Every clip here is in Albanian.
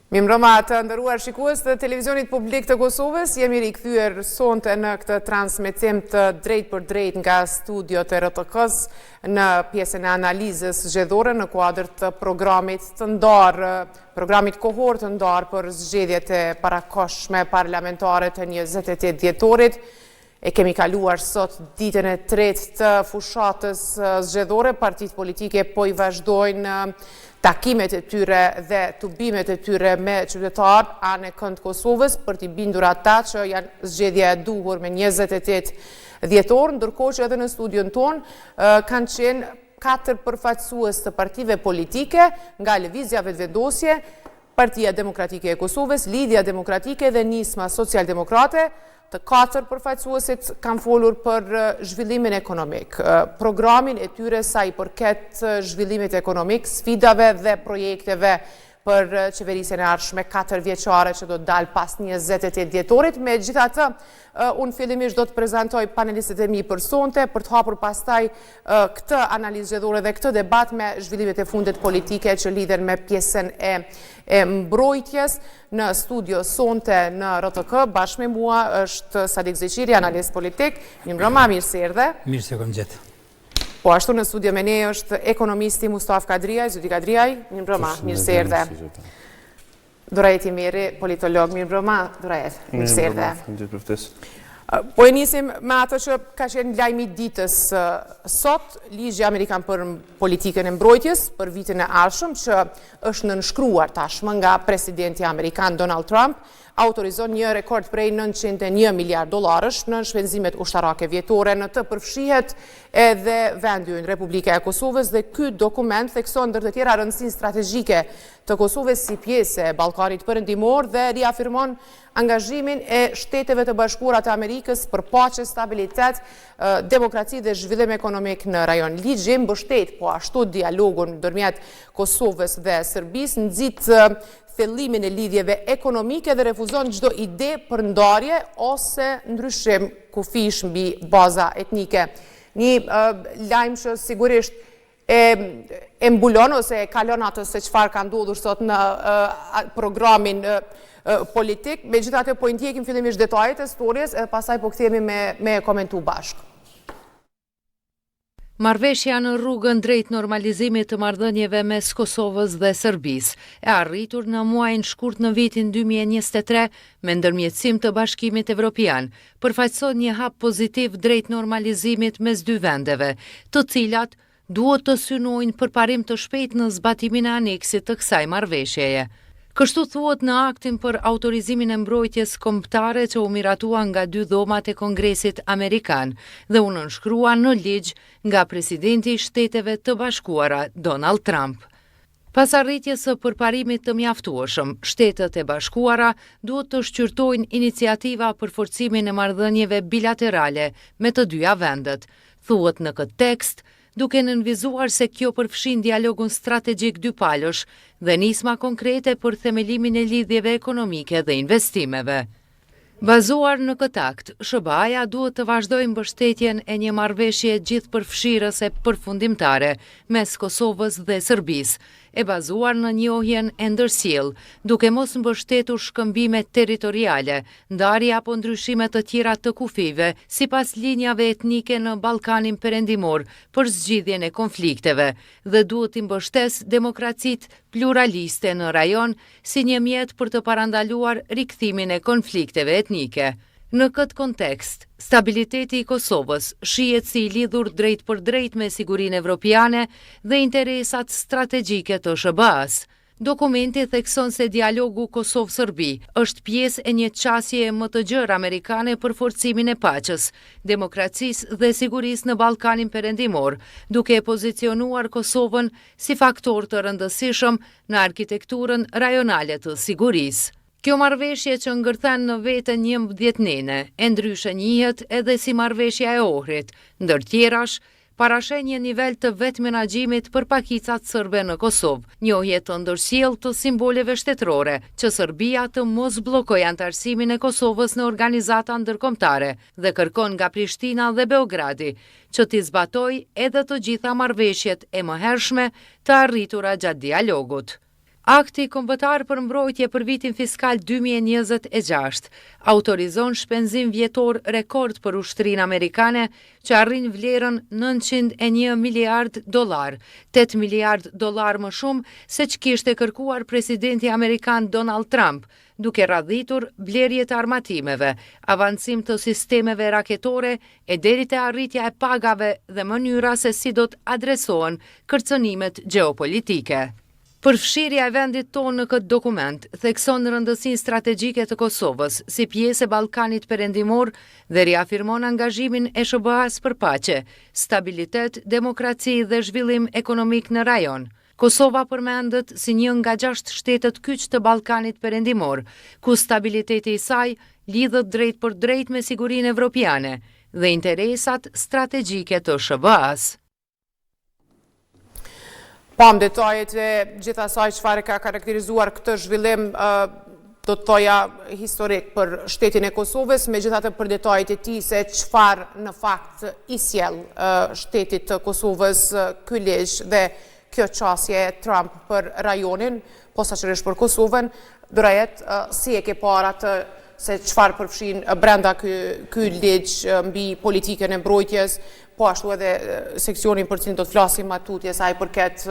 Mirëmbrëma të nderuar shikues të televizionit publik të Kosovës, jemi rikthyer sonte në këtë transmetim të drejt për drejt nga studiot e RTK-s në pjesën e analizës zgjedhore në kuadër të programit të ndarë, programit kohor të ndarë për zgjedhjet e parakohshme parlamentare të 28 dhjetorit. E kemi kaluar sot ditën e tretë të fushatës zgjedhore, partitë politike po i vazhdojnë takimet e tyre dhe tubimet e tyre me qytetarët anë kënd Kosovës për t'i bindur ata që janë zgjedhja e duhur me 28 dhjetor, ndërkohë që edhe në studion tonë kanë qenë 4 përfaqësues të partive politike nga lëvizja vetëvendosje, Partia Demokratike e Kosovës, Lidhja Demokratike dhe Nisma Social-Demokrate. Të 4 përfaqësuesit kanë folur për zhvillimin ekonomik, programin e tyre sa i përket zhvillimit ekonomik, sfidave dhe projekteve për qeverisjen e ardhshme 4 vjeçare që do të dalë pas 28 dhjetorit. Megjithatë, unë fillimisht do të prezantoj panelistët e mi për sonte, për të hapur pastaj këtë analizë zgjedhore dhe këtë debat me zhvillimet e fundit politike që lidhen me pjesën e mbrojtjes. Në studio sonte në RTK, bashkë me mua është Sadik Zeqiri, analist politik. Mirëmbrëma, mirë se erdhe. Mirë se kom gjetë. Po ashtu në studio me ne është ekonomisti Mustafa Kadriaj, Zoti Kadriaj, mirëmbrëma, mirë se erdhe. Dorajet Imeri, politolog, mirëmbrëma, Dorajet, mirë se erdhe. Po e nisim me atë që ka qenë lajmi ditës sot, ligji Amerikan për politikën e mbrojtjes për vitin e ardhshëm që është nënshkruar tashmë nga presidenti Amerikan Donald Trump, autorizon një rekord prej $901 miliard në shpenzimet ushtarake vjetore. Në të përfshihet edhe vendi ynë Republika e Kosovës dhe ky dokument thekson ndër të tjera rëndësinë strategjike të Kosovës si pjesë e Ballkanit Perëndimor dhe riafirmon angazhimin e Shteteve të Bashkuara të Amerikës për paqe, stabilitet, demokraci dhe zhvillim ekonomik në rajon. Ligji mbështet po ashtu dialogun ndërmjet Kosovës dhe Serbisë, nxit thellimin e lidhjeve ekonomike dhe refuzon çdo ide për ndarje ose ndryshim kufish mbi baza etnike. Një lajm që sigurisht e mbulon ose e kalon atë se çfarë ka ndodhur sot në programin politik. Megjithatë po i ndjekim fillimisht detajet e historisë e pastaj po kthehemi me komentu bashkë. Marrëveshja në rrugën drejt normalizimit të marrëdhënieve mes Kosovës dhe Serbisë e arritur në muajin shkurt në vitin 2023 me ndërmjetësim të Bashkimit Evropian, përfaqëson një hap pozitiv drejt normalizimit mes dy vendeve, të cilat duhet të synojnë përparim të shpejtë në zbatimin e aneksit të kësaj marrëveshjeje. Kështu thuhet në aktin për autorizimin e mbrojtjes kombëtare që u miratua nga 2 dhomat e Kongresit Amerikan dhe u nënshkrua në ligj nga presidenti i Shteteve të Bashkuara, Donald Trump. Pas arritjes së përparimit të mjaftueshëm, Shtetet e Bashkuara duhet të shqyrtojnë iniciativa për forcimin e marrëdhënieve bilaterale me të dyja vendet, thuhet në këtë tekst, duke nënvizuar se kjo përfshin dialogun strategjik dypalësh dhe nisma konkrete për themelimin e lidhjeve ekonomike dhe investimeve. Bazuar në këtë akt, SBA-ja duhet të vazhdojë mbështetjen e një marrëveshje gjithëpërfshirëse përfundimtare mes Kosovës dhe Serbisë, e bazuar në njohjen e ndërsjellë, duke mos mbështetur shkëmbime territoriale, ndarje apo ndryshime të tjera të kufive, sipas linjave etnike në Ballkanin Perëndimor për zgjidhjen e konflikteve, dhe duhet i mbështes demokracitë pluraliste në rajon si një mjet për të parandaluar rikthimin e konflikteve etnike. Në këtë kontekst, stabiliteti i Kosovës shihet si i lidhur drejt për drejt me sigurinë evropiane dhe interesat strategjike të SBA-s. Dokumenti thekson se dialogu Kosovë-Serbi është pjesë e një qasjeje më të gjerë amerikane për forcimin e paqes, demokracisë dhe sigurisë në Ballkanin Perëndimor, duke e pozicionuar Kosovën si faktor të rëndësishëm në arkitekturën rajonale të sigurisë. Kjo marrëveshje që ngërthen në veten 11 nene, e ndryshe njihet edhe si marrëveshja e Ohrit, ndër tjerash, parashen një nivel të vetë menaxhimit për pakicat serbe në Kosovë, njohje të ndërsjellë të simboleve shtetërore, që Serbia të mos bllokojë antarësimin e Kosovës në organizata ndërkombëtare dhe kërkon nga Prishtina dhe Beogradi që t'i zbatojë edhe të gjitha marrëveshjet e mëhershme të arritura gjatë dialogut. Akti kombëtar për mbrojtje për vitin fiskal 2026 autorizon shpenzim vjetor rekord për ushtrinë amerikane që arrin vlerën $901 miliard, 8 miliard dolar më shumë se që kishte kërkuar presidenti amerikan Donald Trump, duke radhitur blerje të armatimeve, avancim të sistemeve raketore e deri te arritja e pagave dhe mënyra se si do të adresohen kërcënimet gjeopolitike. Përfshirja e vendit tonë në këtë dokument thekson rëndësinë strategjike të Kosovës si pjesë e Ballkanit Perëndimor dhe riafirmon angazhimin e SBA-s për paqe, stabilitet, demokraci dhe zhvillim ekonomik në rajon. Kosova përmendet si një nga 6 shtetet kyç të Ballkanit Perëndimor, ku stabiliteti i saj lidhet drejt për drejt me sigurinë evropiane dhe interesat strategjike të SBA-s. Pam detajet e gjitha asaj çfarë ka karakterizuar këtë zhvillim do të thoja historik për shtetin e Kosovës, megjithatë për detajet e tij se çfarë në fakt i sjell shtetit të Kosovës ky ligj dhe kjo çështje e Trump për rajonin, posaçërisht për Kosovën, do jetë si e ke para të se çfarë përfshin brenda ky ligj mbi politikën e mbrojtjes, po ashtu edhe seksionin për cilin do të flasim më tutje sa i përket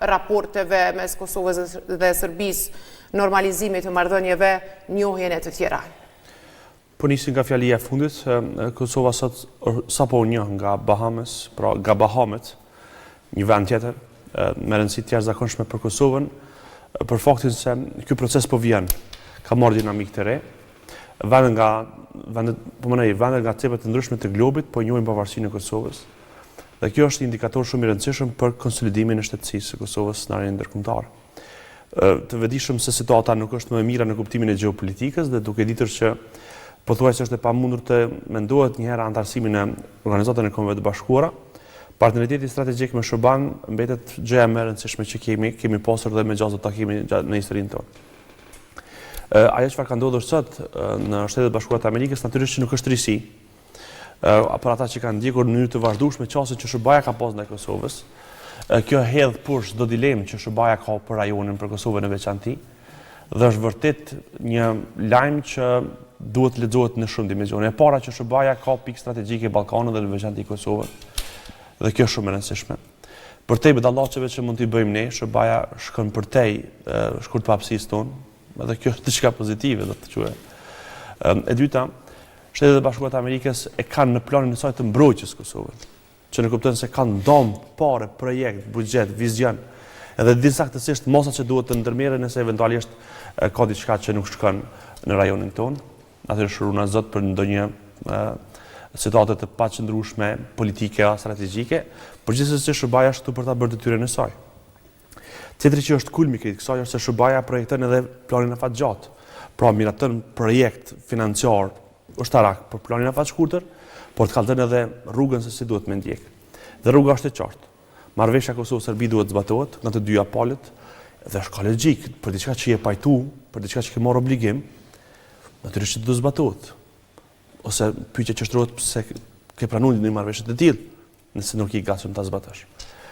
raporteve mes Kosovës dhe Serbisë, normalizimit të marrëdhënieve, njohjen e të tjera. Po nisim nga fjalia e fundit, Kosova sot sapo njeh nga Bahamas, pra nga Bahamet, një vend tjetër me rëndësi të jashtëzakonshme për Kosovën, për faktin se ky proces po vjen, ka marrë dinamikë të re. Vendet nga cepet të ndryshme të globit po njohin pavarësinë e Kosovës. Dhe kjo është indikator shumë i rëndësishëm për konsolidimin e shtetësisë së Kosovës në arenën ndërkombëtare. Të vetëdijshëm se situata nuk është më e mira në kuptimin e gjeopolitikës dhe duke ditur që pothuajse është e pamundur të mendohet një herë antarësimin e Organizatën e Kombeve të Bashkuara, partneriteti strategjik me SBA-n mbetet gjëja më e rëndësishme që kemi pasur dhe me gjatë takimi në historinë tonë. Ajo çfarë ka ndodhur sot në Shtetet Bashkuara të Amerikës natyrisht që nuk është risi. Për ata që kanë ndjekur në mënyrë të vazhdueshme çështën që SBA-ja ka pasur ndaj Kosovës, kjo hedh poshtë çdo dilemë që SBA-ja ka për rajonin, për Kosovën në veçantë, dhe është vërtet një lajm që duhet lexohet në shumë dimensione. E para që SBA-ja ka pikë strategjike Ballkanit dhe në veçantë Kosovën. Dhe kjo është shumë e rëndësishme. Përtej bedallaçeve që mund t'i bëjmë ne, SBA-ja shkon përtej shkurtpapësisë tonë, edhe kjo është diçka pozitive, do të quhet. E dyta, Shtetet e Bashkuara të Amerikës e kanë në planin e saj të mbrojtjes Kosovën, që në kupton se kanë dom, parë, projekt, buxhet, vizion, edhe disaktësisht mosat që duhet të ndërmerren nëse eventualisht ka diçka që nuk shkon në rajonin tonë. Natyrisht runa zot për ndonjë situatë të paqëndrueshme politike apo strategjike, por gjithsesi SBA-ja është këtu për ta bërë detyrën e saj. Tjetri që është kulmi i kësaj është se SBA-ja projekton edhe planin afatgjatë. Pra miraton projekt financiar ushtarak për planin afatshkurtër, por të kalzon edhe rrugën se si duhet me ndjek. Dhe rruga është e qartë. Marrëveshja Kosovë-Serbi duhet zbatohet nga të dyja palët, dhe është ka logjik për diçka që je pajtu, për diçka që ke marrë obligim, natyrisht do zbatohet. Ose pyetja që shtrohet pse ke pranuar një marrëveshje të tillë, nëse nuk je gatshëm ta zbatosh.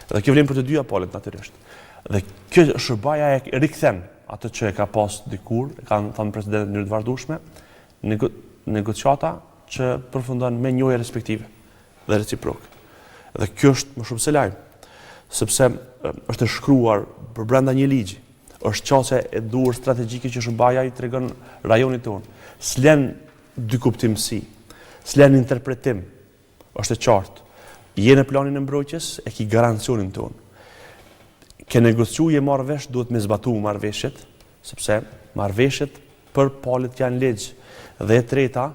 Dhe kjo vlen për të dyja palët natyrisht. Dhe kjo SBA-ja e rikthen atë që e ka pas dikur, e kanë thënë presidentët në mënyrë të vazhdueshme, negociata që përfundon me njohje respektive dhe reciprok. Dhe kjo është më shumë se lajm, sepse është e shkruar përbrenda një ligji, është çështje e duhur strategjike që SBA-ja i tregon rajonit tonë. S'len dy kuptimsi, s'len interpretim, është e qartë. Je në planin e mbrojtjes, e ki garancionin tonë. Ke negociu je marrë vesh, duhet me zbatu marrëveshjet, sepse marrëveshjet për palët janë ligj. Dhe e treta,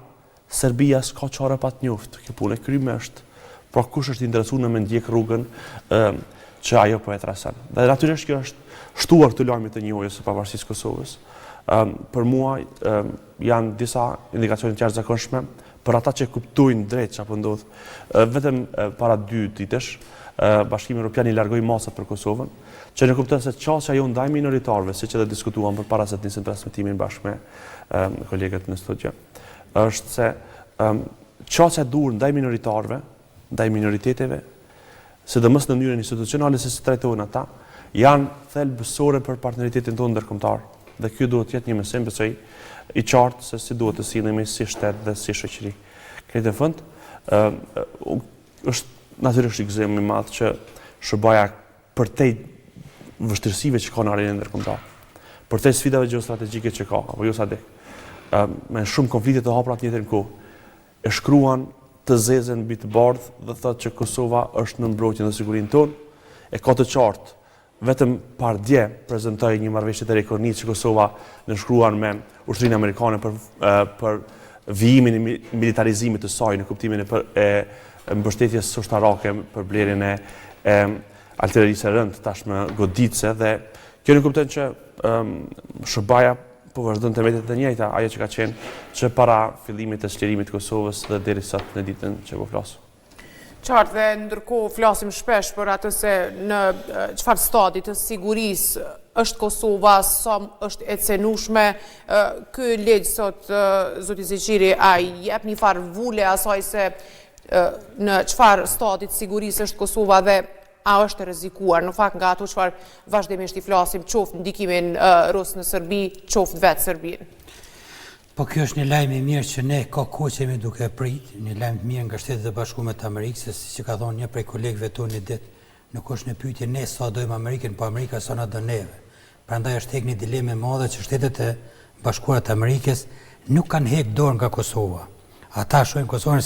Serbia s'ka çare pa të njoftë. Kjo punë e kryme është, pra kush është interesuar në me ndjek rrugën që ajo po e trason. Dhe natyrisht kjo është shtuar këtë lajmit të njohjes së pavarësisë Kosovës. Për mua janë disa indikacione të jashtëzakonshme për ata që kuptojnë drejt çfarë ndodh. Vetëm para 2 ditësh Bashkimi Evropian i largoi masat për Kosovën, që ne kupton se çështja jo ndaj minoritarëve, siç edhe diskutuam përpara se të nisim transmetimin bashkë me kolegët në studio, është se çështja e dur ndaj minoritarëve, ndaj minoriteteve, sidomos në mënyrën institucionale se si trajtohen ata, janë thelbësore për partneritetin tonë ndërkombëtar. Dhe ky duhet të jetë një mesim besoj i qartë se si duhet të sillemi si shtet dhe si shoqëri. Këtë në fund, është natyrisht i gëzim i madh që SBA përtej vështirësive që ka në arenën ndërkombëtare, përtej sfidave gjeostrategjike që ka, apo jo SADC, me shumë konflikte të hapura të njëjtën kohë, e shkruan të zezën mbi të bardhë dhe thotë që Kosova është në mbrojtjen dhe sigurinë tonë, e ka të qartë. Vetëm par dje prezentoi një marrëveshje të ekonomisë që Kosova nënshkruan me Ushtrinë Amerikane për vijimin e militarizimit të saj në kuptimin e mbështetjes ushtarake për blerjen e artillerisë së rëndë tashmë goditse dhe kjo në kupton që SBA po vazhdon të mbetët të njëjta ajo që ka qenë që para fillimit të çlirimit të Kosovës dhe deri sot në ditën që po flas. Qartë dhe ndërkohë flasim shpesh për atë se në çfarë stadi të sigurisë është Kosova, sa është e cenueshme. Ky ligj sot zoti Zeqiri ai jep një farë vule asaj se në çfarë stadi të sigurisë është Kosova dhe a është e rrezikuar në fakt nga ato çfarë vazhdimisht i flasim, qoftë ndikimin rus në Serbi, qoftë vetë Serbinë. Po kjo është një lajm i mirë që ne ka kohë që jemi duke prit, një lajm të mirë nga Shtetet e Bashkuara të Amerikës, se siç ka thonë një prej kolegëve tonë ditë, nuk është në pyetje ne sa dojmë Amerikën, po Amerika sa na do neve. Prandaj është tek një dilemë e madhe që Shtetet e Bashkuara të Amerikës nuk kanë heq dorë nga Kosova. Ata shohin Kosovën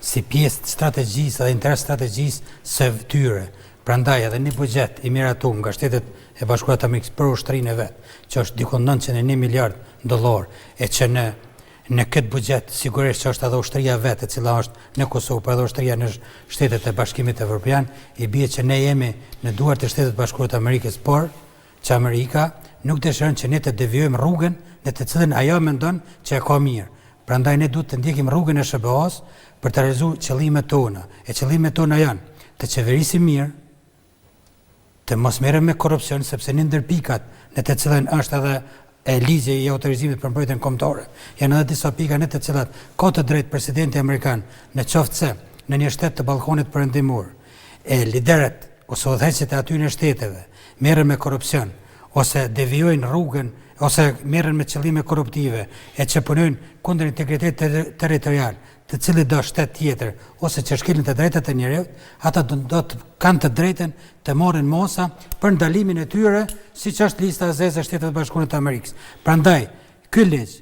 si pjesë të strategjisë dhe interes strategjisë së tyre. Prandaj edhe një buxhet i miratum nga Shtetet e Bashkuara të Amerikës për ushtrinë e vet, që është diku 901 miliard dollar, e që në këtë buxhet sigurisht që është edhe ushtria vetë, e cila është në Kosovë, por edhe ushtria në Shtetet e Bashkimit Evropian, i bie që ne jemi në duart e Shtetit Bashkuar të Amerikës, por që Amerika nuk dëshiron që ne të devijojmë rrugën në të cilën ajo mendon që e ka mirë. Prandaj ne duhet të ndjekim rrugën e SBA-s për të realizuar qëllimet tona. E qëllimet tona janë të qeverisim mirë, të mos merrem me korrupsion, sepse një ndër pikat në të cilën është edhe e ligji i autorizimit për mbrojtjen kombëtare. Janë edhe disa pika në të cilat ka të drejtë presidenti amerikan në qoftë se në një shtet të Ballkanit Perëndimor e liderët ose udhëheqësit e aty në shteteve merren me korrupsion ose devijojnë rrugën ose merren me qëllime korruptive e që punojnë kundër integritetit territorial të cilit do shtet tjetër ose që shkelin të drejtat e njerëzit, ata do të kanë të drejtën të marrin masa për ndalimin e tyre, siç është lista e zezë e Shtetit Bashkuar të Amerikës. Prandaj, ky ligj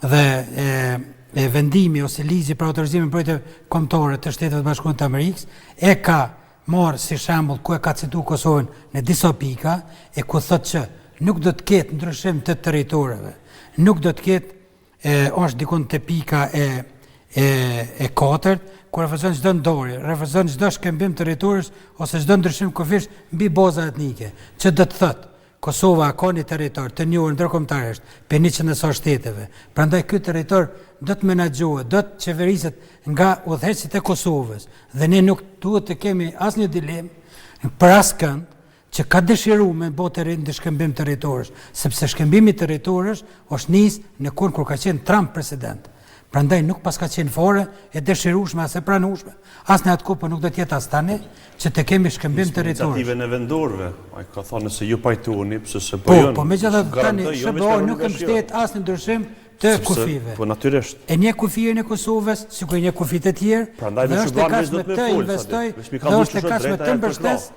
dhe vendimi ose ligji për autorizimin mbrojtje kombëtare të Shtetit Bashkuar të Amerikës e ka marrë si shembull ku e ka cituar Kosovën në disa pika e ku thotë që nuk do të ketë ndryshim të territoreve, nuk do të ketë është dikon te pika e katërt, ku refuzon çdo ndorje, refuzon çdo shkëmbim territorës ose çdo ndryshim kufish mbi baza etnike, që do të thotë Kosova ka një territor të njohur ndërkombëtarisht për 100 shteteve. Prandaj ky territor do të menaxhohet, do të qeveriset nga udhëheqësit e Kosovës dhe ne nuk duhet të kemi asnjë dilemë për askënd që ka dëshiruar me botë në shkëmbim territorësh, sepse shkëmbimi territorësh është nis në kur ka qenë Trump president. Prandaj nuk pas ka qenë fare e dëshirueshme as e pranueshme. As në atë kohë po nuk do të jetë as tani që të kemi shkëmbim territorësh. Iniciativën e vendorëve, ai ka thënë se ju pajtuani pse se bëjnë. Po megjithatë tani SBA nuk e mbështet asnjë ndryshim të kufive. Po natyrisht. E një kufijën e Kosovës, sikur një kufit e tjerë, dhe është e kashme të investoj, dhe është e kashme të mbështes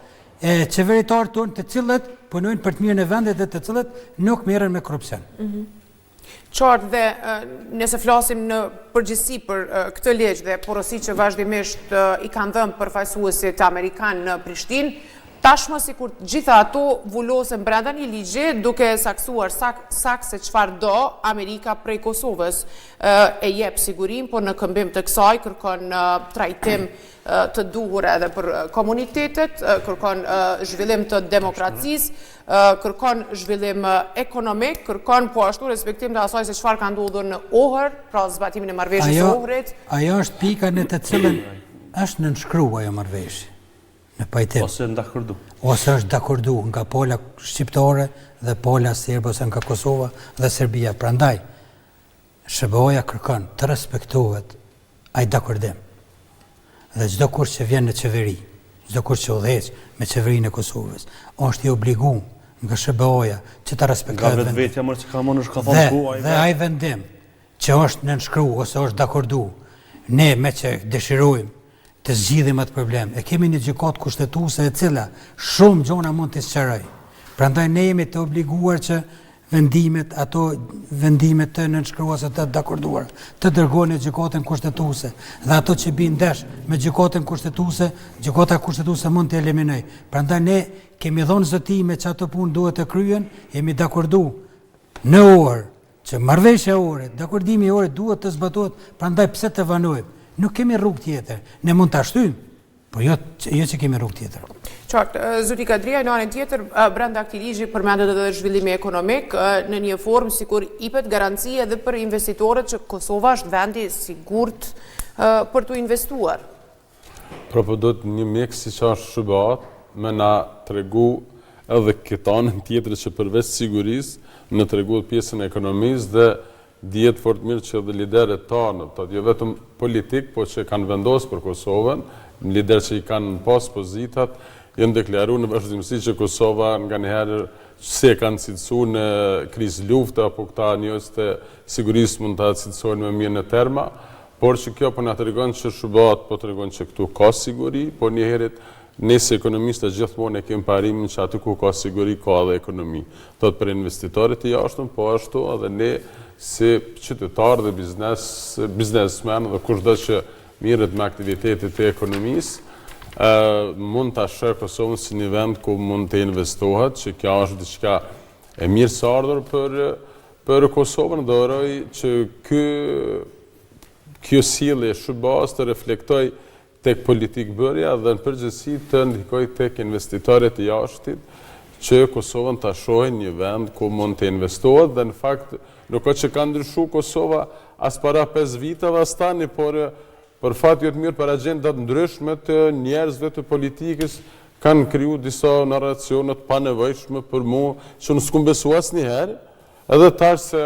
qeveritarët tonë të cilët punojnë për të mirën e vendit dhe të cilët nuk merren me korrupsion. Qartë dhe nëse flasim në përgjithësi për këtë ligj dhe porosi që vazhdimisht i kanë dhënë përfaqësuesit amerikanë në Prishtinë, tashmë sikur gjitha ato vullosen brenda një ligji duke saksuar sakt se çfarë do Amerika prej Kosovës. E jep sigurinë, por në këmbim të kësaj kërkon trajtim të duhur edhe për komunitetet, kërkon zhvillim të demokracisë, kërkon zhvillim ekonomik, kërkon po ashtu respektim të asaj se çfarë ka ndodhur në Ohër, pra zbatimin e marrëveshjes së Ohrit. Ajo është pika në të cilën është nënshkruar ajo marrëveshje. Në pajtim. Ose ndakordu. Ose është dakordu nga pola shqiptare dhe pola serbe ose nga Kosova dhe Serbia. Prandaj, SBA kërkon të respektohet ai dakordim. Dhe çdo kush që vjen në qeveri, çdo kush që udhëheq me qeverinë e Kosovës, është i obliguar nga SBA-ja që ta respektojë vendin. Nga vetvetja më që ka mënë është ka thonë ku dhe ai vendim që është nënshkruar ose është dakorduar, ne me që dëshirojmë të zgjidhim atë problem. E kemi një gjykatë kushtetuese e cila shumë gjona mund të sqarojë. Prandaj ne jemi të obliguar që vendimet të nënshkruara të dakorduara të dërgohen në gjykatën kushtetuese dhe ato që bin ndesh me gjykatën kushtetuese, gjykata kushtetuese mund të eliminojë. Prandaj ne kemi dhënë zotime që ato punë duhet të kryen, jemi dakorduar në orë që marrëveshja e orë, dakordimi i orë duhet të zbatohet, prandaj pse të vanojmë? Nuk kemi rrugë tjetër. Ne mund ta shtyjmë, po jo që kemi rrugë tjetër. Qartë, zoti Kadria, në anën tjetër, brenda këtij ligji përmendet edhe zhvillimi ekonomik në një formë sikur jepet garanci edhe për investitorët që Kosova është vendi i sigurt për të investuar. Po do të një mik siç është SBA me na tregu edhe këtë anën tjetër që përveç sigurisë në tregu pjesën e ekonomisë dhe djetë fort mirë që edhe liderët tanë, jo vetëm politik, po që kanë vendosur për Kosovën, liderë që i kanë pas pozitat, jenë deklaru në vazhdimësi që Kosova nga njëherë se kanë cilësu në krizë lufte, apo këta njës të sigurisë mund të cilësojnë me mirë në terma, por që kjo po nga të regon që SBA po të regon që këtu ka siguri, por njëherit nëse ekonomistët gjithmonë e kemë parimin që aty ku ka siguri, ka edhe ekonomi. Tot për investitorët i jashtëm, po ashtu edhe ne si qytetarë dhe biznesmen dhe kushdo që mirët me aktivitetit e ekonomisë, mund të ashtë Kosovën si një vend ku mund të investohet, që kjo është diçka e mirë së ardhur për Kosovën, dhe oroj që kjo sjellje e SBA-s të reflektoj tek politik bërja dhe në përgjithësi të ndikoj tek investitorët e jashtit që Kosovën të shohin një vend ku mund të investohet dhe në fakt nuk ka që ka ndryshu Kosova as para 5 viteve as tani, por për fat jo të mirë për agjendat ndryshme të njerëzve të politikës kanë kriju disa narracionet pa nevojshme për mu që në s'kum besu as njëherë, edhe tash se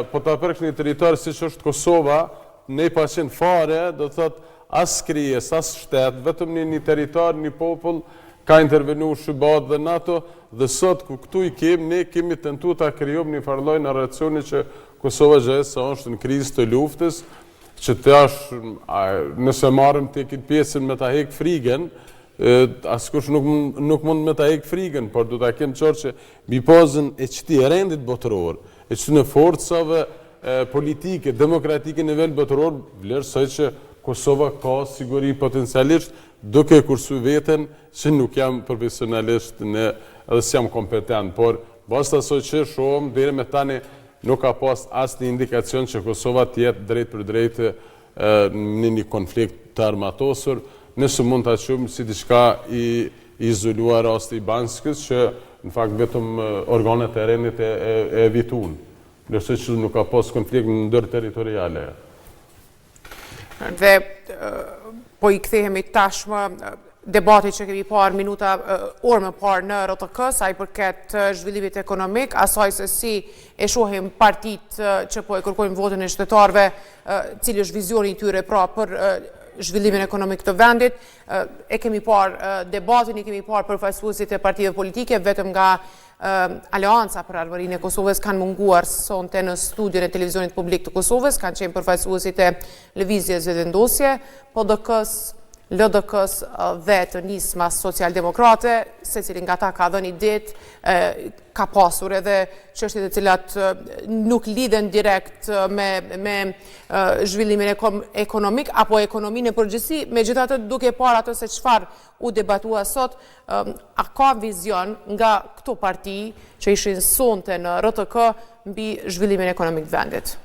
po të apërk një teritor si që është Kosova, ne i pa qenë fare, dhe thot as krijes, as shtet, vetëm një teritor, një popull, ka intervenu SBA dhe NATO, dhe sot ku këtu i ne kemi tentu ta krijojmë një farloj narracioni që Kosova gjësa është në krizë të luftës, që të ashtë, nëse marëm të këtë pjesën me ta hek frigen, askush nuk mund me ta hek frigen, por du ta kemë qërë që bipozën e qëti e rendit botëror, e që në forcave politike, demokratike në nivel botëror, vlerësoj që Kosova ka siguri potencialisht, duke kursu veten që nuk jam profesionalisht edhe si jam kompetent, por basta asoj që shumë, dhere me tani nuk ka pas asë një indikacion që Kosova tjetë drejt për drejt në një konflikt të armatosur, nëse mund të qumë si diçka i izoluar rasti i Banskës, që në fakt vetëm organet e rendit e evitun, nëse që nuk ka pas konflikt në ndër teritoriale. Dhe po i kthehemi tashmë debati që kemi parë minuta orë më parë në RTK, sa i përket zhvillimit ekonomik, asaj se si e shohim partit që po e kërkojmë votën e qytetarëve, cili është vizioni i tyre pra për zhvillimin ekonomik të vendit. E kemi parë debatin, i kemi parë përfaqësuesit e partive politike, vetëm nga Aleanca për Armërinë e Kosovës kanë munguar sonte në studion e televizionit publik të Kosovës, kanë qenë përfaqësuesit e lëvizjes vendosje, PDK-s, LDK-s dhe të nismas socialdemokrate, se cilin nga ta ka dhënë ditë, ka pasur edhe çështjet e cilat nuk lidhen direkt me zhvillimin ekonomik apo ekonominë në përgjithësi, megjithatë duke parë ato se çfarë u debatua sot, a ka vizion nga këto parti që ishin sonte në RTK mbi zhvillimin ekonomik të vendit?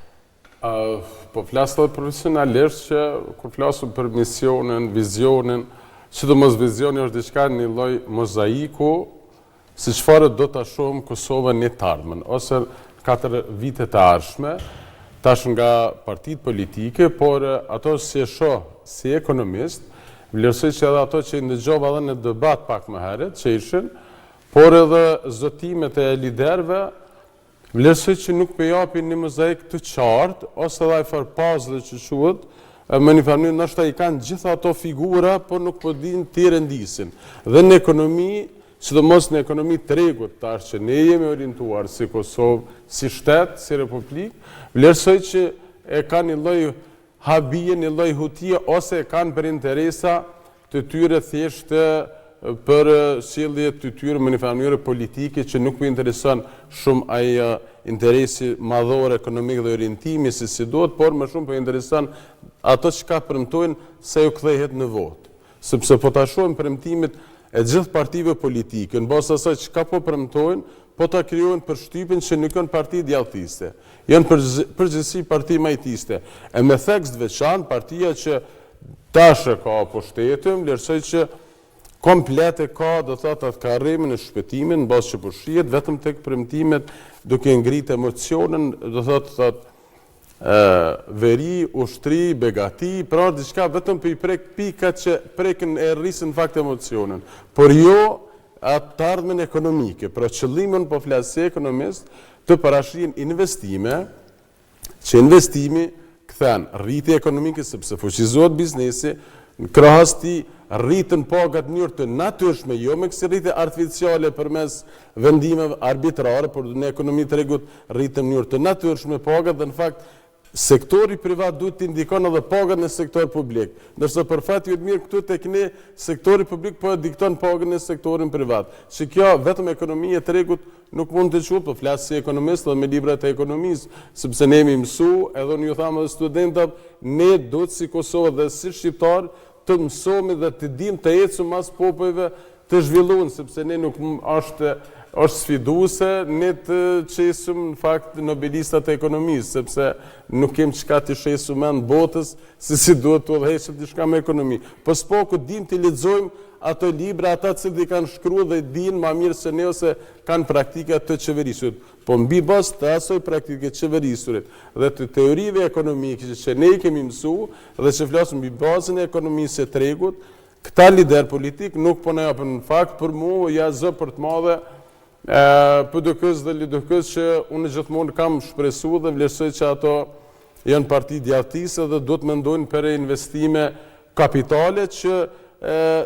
Po flasë të profesionalisht që kur flasëm për misionin, vizionin, që të mos vizioni është diçka një lloj mozaiku, si çfarë do të shohim Kosovën një të ardhmen, ose 4 vite të ardhshme, tash nga partitë politike, por ato si e shoh si ekonomist, vlerësoj që edhe ato që i ndëgjova edhe në debat pak më herët, që ishin, por edhe zotimet e liderëve, vlerësoj që nuk përjapin një mozaik të qartë, ose edhe ai farpazë që quhet, më një farë mënyrë ndoshta i kanë gjitha ato figura, por nuk po dinë të rendisin. Dhe në ekonomi, sidomos në ekonomi tregut tash që ne jemi orientuar si Kosovë, si shtet, si republikë, vlerësoj që e kanë një lloj habije, një lloj hutie, ose e kanë për interesa të tyre thjesht për sjellje të tyre në një farë mënyrë politike që nuk më intereson shumë ai interesi madhor ekonomik dhe orientimi si duhet, por më shumë po intereson ato që ka premtojnë se ju kthehet në votë. Sepse po ta shohim premtimet e gjithë partive politike, në bazë asaj që ka po premtojnë, po ta krijojnë përshtypjen që nuk janë parti djalltiste, janë përgjithësi parti majtiste. E me theks të veçantë, partia që tash ka pushtetin, vlerësoj që komplet e ka, do thotë, atë karrimin e shpëtimin, në bazë që po shihet vetëm tek premtimet, duke ngritë emocionin, do thotë veri, ushtri, begati, pra diçka vetëm për i prek pikat që prekin e rrisin fakt emocionin. Por jo atë të ardhmen ekonomike, pra qëllimin po flasë si ekonomist të parashrin investime, që investimi këthen rriti ekonomike sepse fuqizohet biznesi, në krahas ti rritën pagat njërë të natyrshme, jo me kësi rrite artificiale përmes vendimeve arbitrare, por në ekonomi të regut rritën njërë të natyrshme pagat dhe në fakt sektori privat duhet të indikon edhe pagat në sektor publik. Ndërsa për fat ju të mirë këtu tek ne sektori publik po e dikton pagat në sektorin privat. Që kjo vetëm ekonomia të regut nuk mund të quhet, po flas si ekonomist dhe me librat e ekonomisë, sepse ne jemi mësu, edhe unë ju tham edhe studentëve, ne duhet si Kosovë dhe si shqiptar të mësohemi dhe të dim të ecëm mas popujve të zhvilluar, sepse ne nuk është sfiduese, ne të qesim në fakt nobelistat e ekonomisë, sepse nuk kem çka të shesim në botës, si duhet të udhëheqim diçka me ekonomi. Po s'poku dim të lexojmë ato libra, ata që i kanë shkruar dhe dinë më mirë se ne ose kanë praktika të qeverisurit. Po mbi bazë të asoj praktike të qeverisurit dhe të teorive ekonomike që ne i kemi mësuar dhe që flasim mbi bazën e ekonomisë së tregut, këta lider politik nuk po na japin në fakt për mua ja zë për të madhe PDK-s dhe LDK-s që unë gjithmonë kam shpresuar dhe vlerësoj që ato janë parti djalltise dhe do të mendojnë për investime kapitale që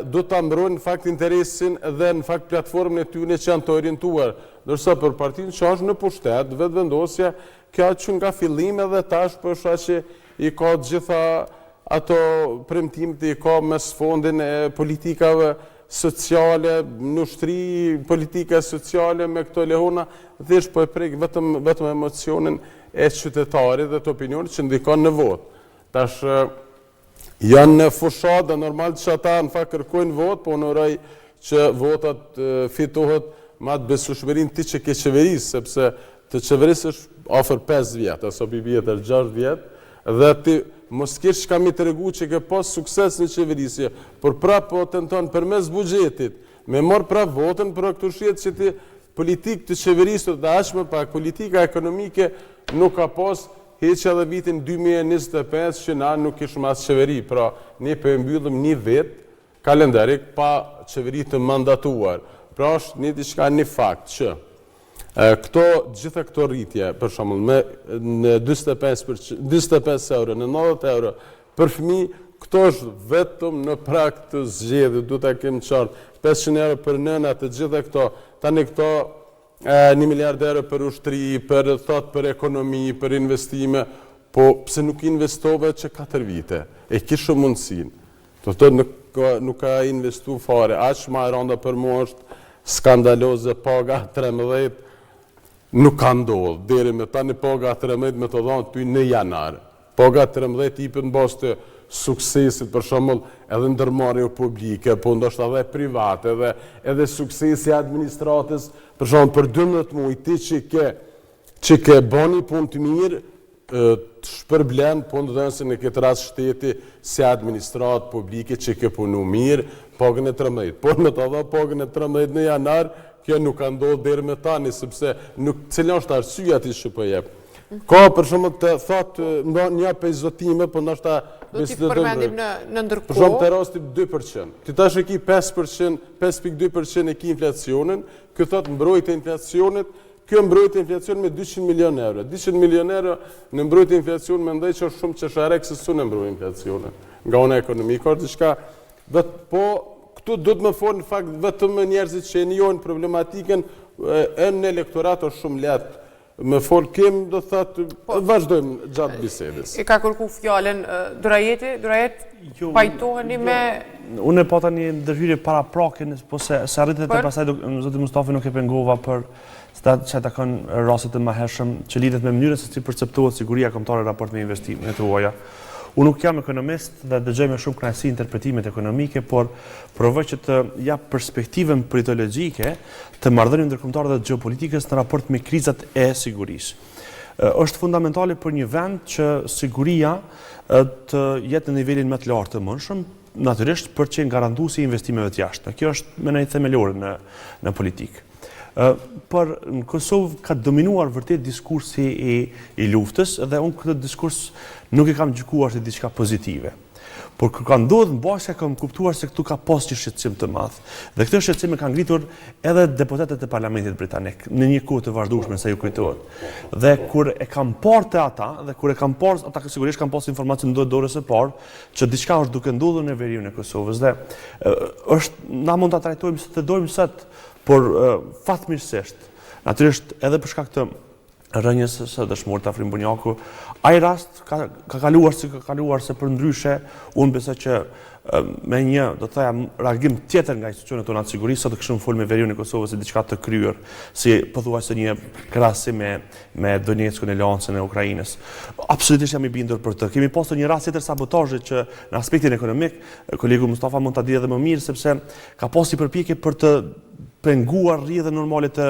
do të mbrojnë në fakt interesin dhe në fakt platformën e tyre që janë të orientuar. Ndërsa për partinë që është në pushtet, vetë vendosja, kjo që nga fillime dhe tash për shaq që i ka gjitha ato premtimet i ka mes fondin e politikave sociale, në ushtri, politika sociale me këto lehona, dhe po e prek vetëm emocionin e qytetarit dhe të opinionit që ndikon në votë. Tash janë në fushat dhe normal që ata në fakt kërkojnë votë, po në që votat fitohet ma të besueshmërinë ti që ke qeverisë, sepse të qeverisë është afër 5 vjetë, aso pi vjetër 6 vjetë, dhe ti mos kesh çka mi tregu që ke pas sukses në qeverisje, por prap po tenton përmes buxhetit, me marr prap votën për këto shihet që ti politikë të qeverisë dhe aq më pak politika ekonomike nuk ka pas heq edhe vitin 2025 që na nuk kishim as qeveri, pra ne po e mbyllim një vit kalendarik pa qeveri të mandatuar. Pra është një diçka një fakt që gjitha këto rritje, për shembull, në 45 euro, në 90 euro për fëmijë, këto është vetëm në prag të zgjedhur, duhet ta kemi qartë. 500 euro për nëna, të gjitha këto, tani këto 1 miliard euro për ushtri, për ekonomi, për investime, po pse nuk investove që 4 vite? E kishe mundësinë. Do të nuk ka investu fare, aq më e rënda për mua është skandaloze, paga 13 nuk ka ndodhur. Deri me tani paga 13 me të dhënë ty në janar. Paga 13 i në bazë të suksesit, për shembull, edhe ndërmarrje publike, po ndoshta edhe private, edhe suksesi administratës, për shembull, për 12 muaj ti që ke bëni punë të mirë, të shpërblen punë dhënësin në këtë rast shteti si administratë publike që ke punu mirë, pagën e 13. Por me të dha pagën e 13 në janar, kjo nuk ka ndodhur deri me tani, sepse cila është arsyeja ti që po jep. Ka për shembull të thotë një pejzotime, po ndoshta do t'i përmendim në ndërkohë. Për shembull te rasti 2%. Ti tash e ki 5%, 5.2% e ki inflacionin, ky thotë mbrojtja e inflacionit, kjo mbrojtje inflacion me 200 milion euro. 200 milion euro në mbrojtje inflacion me ndaj që është shumë qesharek se su në mbrojtje inflacionin. Nga una ekonomi, ka diçka, po këtu do të më folë në fakt vetëm njerëzit që e njojnë problematikën në elektorat është shumë letë. Me folë kemë, do thëtë, vazhdojmë gjatë bisedës. I ka kërku fjallën Durajet, pajtoheni me... Unë e pata një ndërhyrje para prakin, po se arritet e pasaj, Zoti Mustafi nuk e pengova për që ta kanë rastet e maheshëm që lidhet me mënyrën se si perceptohet siguria kombëtare në raport me investimet e huaja. Unë nuk jam ekonomist dhe dëgjoj me shumë kënaqësi interpretimet ekonomike, por provoj që të jap perspektivën politologjike të marrëdhënieve ndërkombëtare dhe geopolitikës në raport me krizat e sigurisë. Është fundamentale për një vend që siguria të jetë në nivelin më të lartë të mundshëm, natyrisht për të qenë garantuesi i investimeve të jashtme. Kjo është më themelore në politikë. Por në Kosovë ka dominuar vërtet diskursi i luftës dhe unë këtë diskurs nuk e kam gjykuar si diçka pozitive. Por kër ka ndodhur në bashkë kam kuptuar se këtu ka pas një shqetësim të madh. Dhe këtë shqetësim e kanë ngritur edhe deputetët e Parlamentit britanik në një kohë të vazhdueshme sa ju kujtohet. Dhe kur e kam parë te ata dhe kur e kam parë ata sigurisht kanë pas informacion dorës së parë që diçka është duke ndodhur në veriun e Kosovës dhe na mund ta trajtojmë si të dojmë sot. Por fatmirësisht, natyrisht edhe për shkak të rënjes së dëshmorët Afrim Bunjaku, ai rast ka kaluar se për ndryshe, unë besoj që me një, do të thoja, reagim tjetër nga institucionet tona të sigurisë, sot kishim folur me veriun e Kosovës si diçka të kryer, si pothuajse një krahasim me Donetskun e Luhanskun e Ukrainës. Absolutisht jam i bindur për të. Kemi pasur një rast tjetër sabotazhi që në aspektin ekonomik, kolegu Mustafa mund ta di edhe më mirë sepse ka pasur përpjekje për të penguar rrjedhën normale të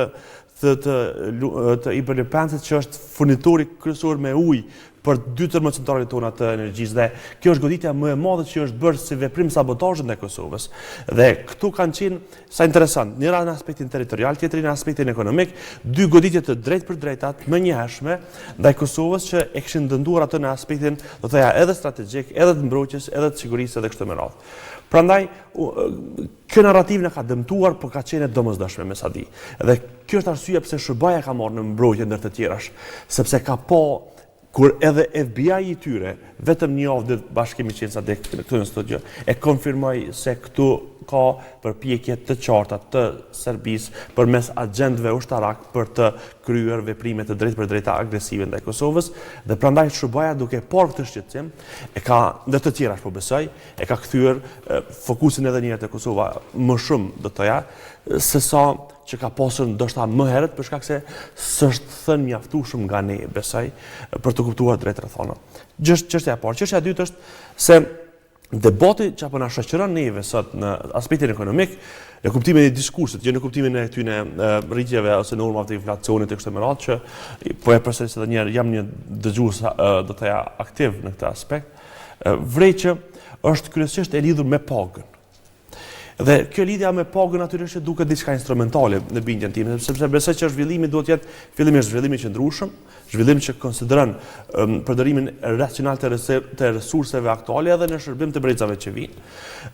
Iberlipensët që është furnitori kryesor me ujë për 2 termocentralet tona të energjisë dhe kjo është goditja më e madhe që është bërë si veprim sabotazhi ndaj Kosovës. Dhe këtu kanë qenë sa interesant, njëra në aspektin territorial, tjetri në aspektin ekonomik, 2 goditje të drejtë për drejtat më njëhershme ndaj Kosovës që e kishin dënduar atë në aspektin, do të thoja, edhe strategjik, edhe të mbrojtjes, edhe të sigurisë edhe kështu me radhë. Prandaj, kjo narrativ në ka dëmtuar, por ka qenë domosdoshme me sa di. Dhe kjo është arsyeja pse SHBA ka marrë në mbrojtje ndër të tjerash, sepse ka kur edhe FBI i tyre, vetëm një javë ditë bashkimi qenë sa këtu në studio, e konfirmoj se këtu ka përpjekje të qarta të Serbisë përmes agjendëve ushtarak për të kryer veprime të drejtë për drejta agresive ndaj Kosovës dhe prandaj SHBA duke parë këtë shqetësim, e ka ndër të tjera po besoj, e ka kthyer fokusin edhe një herë te Kosova më shumë do të thoja se sa që ka pasur ndoshta më herët për shkak se s'është thënë mjaftueshëm nga ne besoj për të kuptuar drejt rrethona. Çështja e parë, çështja e dytë është se debati që apo na shoqëron neve sot në aspektin ekonomik, në kuptimin e diskursit, jo në kuptimin e këtyre rritjeve ose normave të inflacionit e kështu me radhë që po e përsëris edhe një herë jam një dëgjues do të thoya aktiv në këtë aspekt, vrej që është kryesisht e lidhur me pagën. Dhe kjo lidhja me pagën natyrisht duket diçka instrumentale në bindjen time, sepse besoj që zhvillimi duhet të jetë fillimisht zhvillim i qëndrueshëm, zhvillim që konsideron përdorimin racional të resurseve aktuale edhe në shërbim të brezave që vijnë.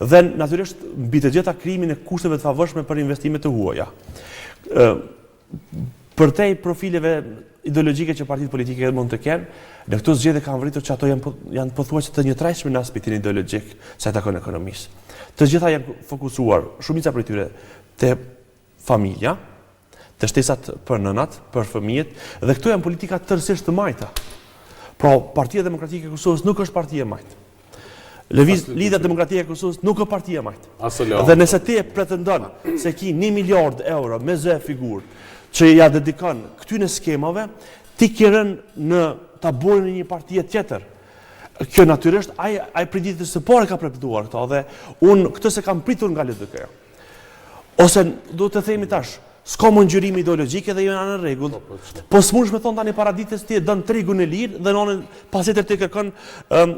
Dhe natyrisht mbi të gjitha krijimin e kushteve të favorshme për investimet të huaja. Përtej profileve ideologjike që partitë politike mund të kenë, në këto zgjedhje kanë vritur që ato janë pothuajse të njëtrajtshme në aspektin ideologjik sa i takon ekonomisë. Të gjitha janë fokusuar, shumica prej tyre, te familja, te shtesat për nënat, për fëmijët, dhe këto janë politika tërësisht të majta. Pra, Partia Demokratike e Kosovës nuk është partia e majtë. Lidhja Demokratike e Kosovës nuk është partia e majtë. Dhe nëse ti pretendon se ki 1 miliard euro me zë figurë që ja dedikon këtyre skemave, ti ke rënë në tabullin e një partie tjetër. Kjo natyrisht, ai pritjes së parë ka premtuar këto dhe unë këtë se kam pritur nga LDK. Ose do të themi tash, s'ka mëngjyrimi ideologjik dhe janë në rregull. Po s'mundesh me thon tani paraditës ti e don tregun e lirë dhe nënën pasjetër ti kërkon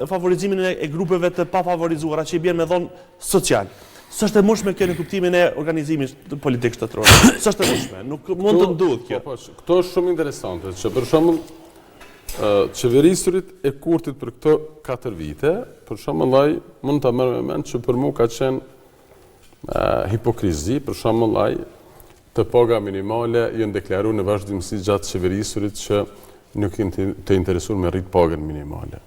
favorizimin e grupeve të pafavorizuara që i bën me dhon social. S'është e mundshme kjo në kuptimin e organizimit politik shtetëror. S'është e mundshme, nuk mund të ndodhë kjo. Këto është shumë interesante, që për shembull qeverisurit e kurtit për këto 4 vite, për shembull mund ta merr me mend që për mua ka qenë hipokrizi, për shembull të paga minimale janë deklaruar në vazhdimsi gjatë qeverisurit që nuk janë të interesuar me rrit pagën minimale.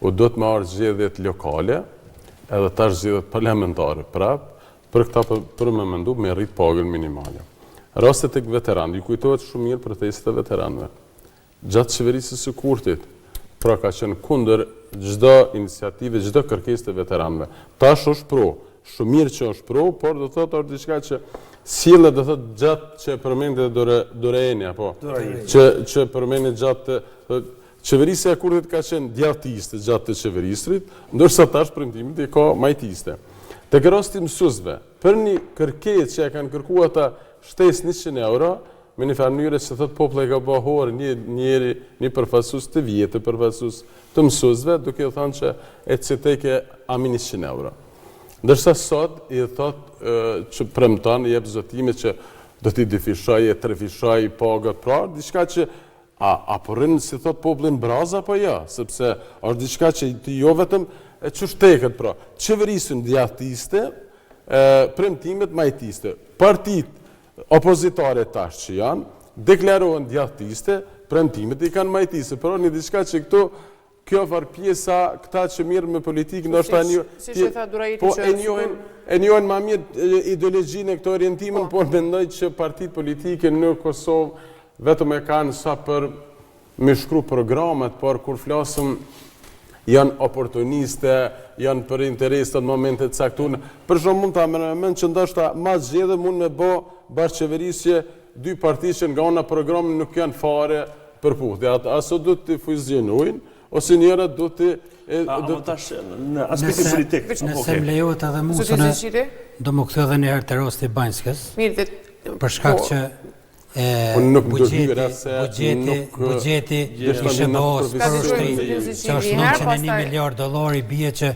U do të marrë zgjedhjet lokale, edhe tash zgjedhjet parlamentare prap, për këta për me mendu me rrit pagën minimale. Rastet e veteranë, ju kujtohet shumë mirë protestat e veteranëve. Gjatë qeverisës së Kurtit, pra ka qenë kundër çdo iniciative, çdo kërkesë të veteranëve. Tash është pro, shumë mirë që është pro, por do thotë është diçka që sillet do thotë gjatë që përmendet Doreni apo që përmendet gjatë qeverisja e Kurtit ka qenë djatiste gjatë të qeverisrit, ndërsa tash premtimit i ka majtiste. Tek rasti mësuesve, për një kërkesë që e kanë kërkuar ata shtesë 100 euro, me një farë mënyrë që thot populli ka bëhor një përfaqësues të vjetë, përfaqësues të mësuesve, duke thënë që e citeke ami 100 euro. Ndërsa sot i thot që premton, i jep zotime që do t'i dyfishoj, e trefishoj pagat pra, diçka që apo rrin si thot popullin braza apo jo, sepse është diçka që jo vetëm që shteket pra. Qeverisin djatiste, premtimet majtiste. Partit opozitare tash që janë, deklarohen djatiste, premtimet i kanë majtiste, por një diçka që kjo farë pjesa, këta që mirë me politikë, ndoshta e njohen ma mirë ideologjinë e këto orientimin, por mendoj që partit politike në Kosovë vetëm e kanë sa për me shkru programet, por kur flasëm janë oportuniste, janë për interes të momentet caktuar. Për shumë mund të amërëmen që ndoshta ma zgjedhë mund me bo bashkëqeverisje dy parti që nga ona programin nuk janë fare për puthje. Aso du të fuzionojnë, ose njëra du të... Në aspektin politik. Nëse më lejohet edhe mu, do më këtho edhe njëherë të rosti Banjskës, për shkak që bugjeti ishe bëhos për ushtri, që është 901 miliard dolari, bie që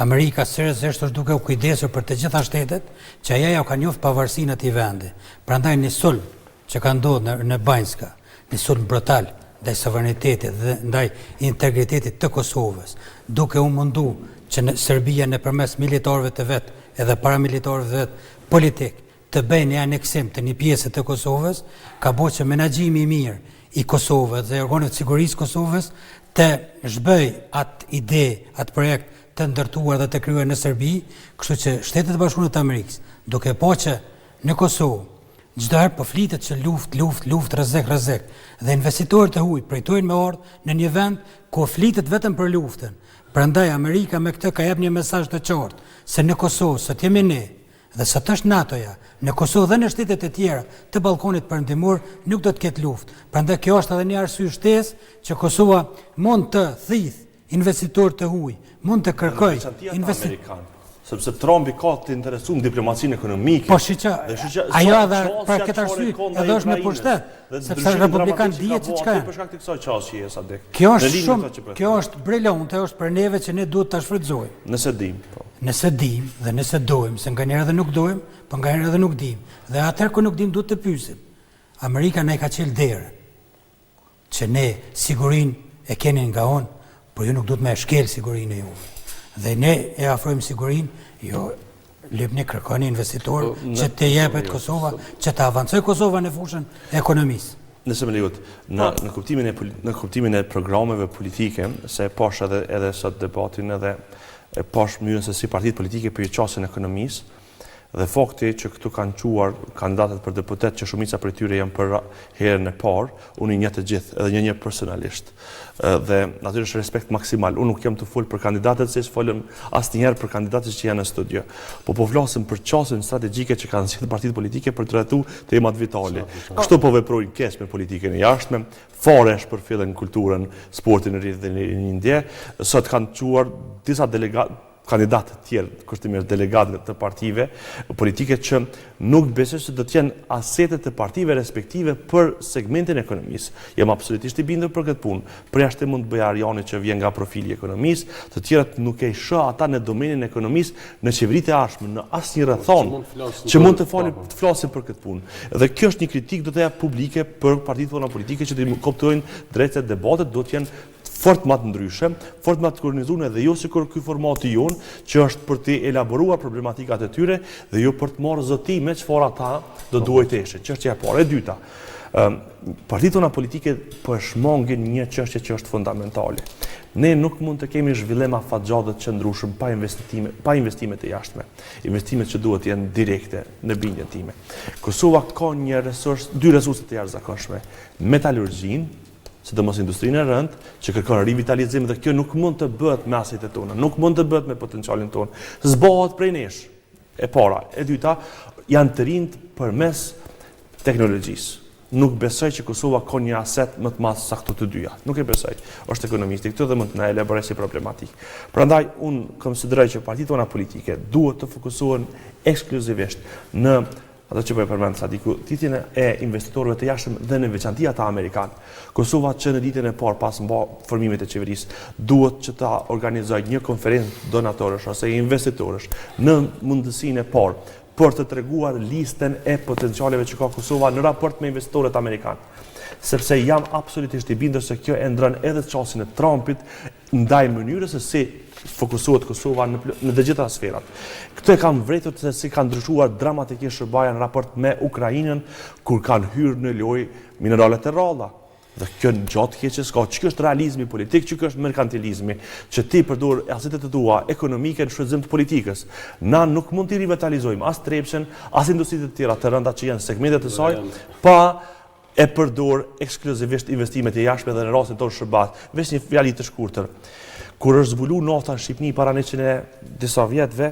Amerika seriozisht është duke u kujdesur për të gjitha shtetet, që ajo ja ka njoft pavarësinë e atij vendi. Prandaj një sulm që ka ndodhur në Banjska, një sulm brutal ndaj sovranitetit dhe ndaj integritetit të Kosovës, duke u mundu që Serbia nëpërmes militarëve të vet, edhe paramilitarëve të vet, politik, të bëjnë një aneksim të një pjesë të Kosovës, ka bo që menaxhimi i mirë i Kosovës dhe organet sigurisë Kosovës të zhbëj atë ide, atë projekt të ndërtuar dhe të kryer në Serbi, kështu që Shtetet e Bashkuara të Amerikës, duke po që në Kosovë çdo herë po flitet që luftë rrezek, dhe investitorët e huaj projtojnë me ardh në një vend ku flitet vetëm për luftën. Prandaj Amerika me këtë ka jep një mesazh të qartë se në Kosovë sot jemi ne, dhe sot është NATO-ja, në Kosovë dhe në shtetet e tjera të Ballkanit Perëndimor nuk do të ketë luftë. Prandaj kjo është edhe një arsye shtesë që Kosova mund të thith investitorë të huaj, mund të kërkoj investitorë. Sepse Trumpi ka të interesuar diplomacinë ekonomike. Po shiqë, ajo edhe për këtë arsye edhe është me pushtet, sepse republikanë dihet se çka janë. Për shkak të kësaj çështje jesa dek. Kjo është brilonte, është për neve që ne duhet ta shfrytëzojmë. Nëse dim, po. Nëse dim dhe nëse dojmë, se nganjëherë edhe nuk dojmë, po nganjëherë edhe nuk dim. Dhe atëherë kur nuk dim duhet të pyesim. Amerika na ka qel derën. Që ne sigurinë e keni nga on, por ju nuk duhet me shkel sigurinë e juve. Dhe ne e afrojmë sigurinë, jo lëpni kërkoni investitor që të jepet Kosova, që të avancojë Kosova në fushën e ekonomisë. Nëse më lejohet, në kuptimin e programeve politike, se pash edhe sot debatin edhe pash mënyrën se si partitë politike përgjigjasin ekonomisë, dhe fakti që këtu kanë quar kandidatët për deputet që shumica për tyre janë për herën e parë, unë i njeh të gjithë, edhe një personalisht. Dhe natyrisht është respekt maksimal. Unë nuk jam të fol për kandidatët se folëm asnjëherë për kandidatët që janë në studio. Po flasim për çështjen strategjike që kanë sjellë partitë politike për të trajtuar temat vitale. Kështu po veprojnë keq me politikën e jashtme, fare është për fillen kulturën, sportin e ri dhe një sot kanë quar disa kandidatë të tjerë, kushtimisht delegatë të partive politike që nuk besoj se do të jenë asetet të partive respektive për segmentin e ekonomisë. Jam absolutisht i bindur për këtë punë. Përjashtë mund të bëj Arjani që vjen nga profili i ekonomisë, të tjerat nuk e shoh ata në domenin e ekonomisë, në qeveritë e ardhshme, në asnjë rrethon që mund të flasin për këtë punë. Dhe kjo është një kritikë do të jap publike për partitë tona politike që të kuptojnë drejt se debatet do të jenë fort më të ndryshe, fort më të organizuar dhe jo sikur ky formati jon që është për të elaboruar problematikat e tyre dhe jo për të marrë zotime çfarë ata do duhet të ishin. Çështja e parë, e dyta. Partitë tona politike po e shmangin një çështje që është fundamentale. Ne nuk mund të kemi zhvillim afatgjatë të qëndrueshëm pa investime të jashtme. Investimet që duhet jenë direkte në bindjen time. Kosova ka dy resurse të jashtëzakonshme. Metalurgjinë, sidomos industrinë e rëndë, që kërkon rivitalizim dhe kjo nuk mund të bëhet me asetet tona, nuk mund të bëhet me potencialin tonë. Zbohet prej nesh. E para, e dyta, janë të rinjt përmes teknologjisë. Nuk besoj që Kosova ka një aset më të madh sa këto të dyja. Nuk e besoj. Është ekonomisti këtu dhe mund të na elaboroj si problematik. Prandaj unë konsideroj që partitë tona politike duhet të fokusohen ekskluzivisht në ato që po e përmend Sadiku, titjen e investitorëve të jashtëm dhe në veçanti ata amerikanë. Kosova që në ditën e parë pas formimit të qeverisë duhet që ta organizojë një konferencë donatorësh ose investitorësh në mundësinë e parë për të treguar listën e potencialeve që ka Kosova në raport me investitorët amerikanë. Sepse jam absolutisht i bindur se kjo e ndron edhe çastin e Trumpit ndaj mënyrës se si fokusohet Kosova në të gjitha sferat. Këto e kam vretur se si kanë ndryshuar dramatikisht SBA në raport me Ukrainën kur kanë hyrë në lojë mineralet e rralla. Dhe kjo në gjatë keqes ka, që kjo është realizmi politik, që kjo është merkantilizmi, që ti përdor asetet të tua ekonomike në shfrytëzim të politikës. Na nuk mund t'i rivitalizojmë as Trepçën, as industritë të tjera të rënda që janë segmentet e saj, pa e përdor ekskluzivisht investimet e jashtme dhe në rastin tonë SBA. Veç një fjali të shkurtër. Kur është zbulu nafta në Shqipni para 100 disa vjetëve,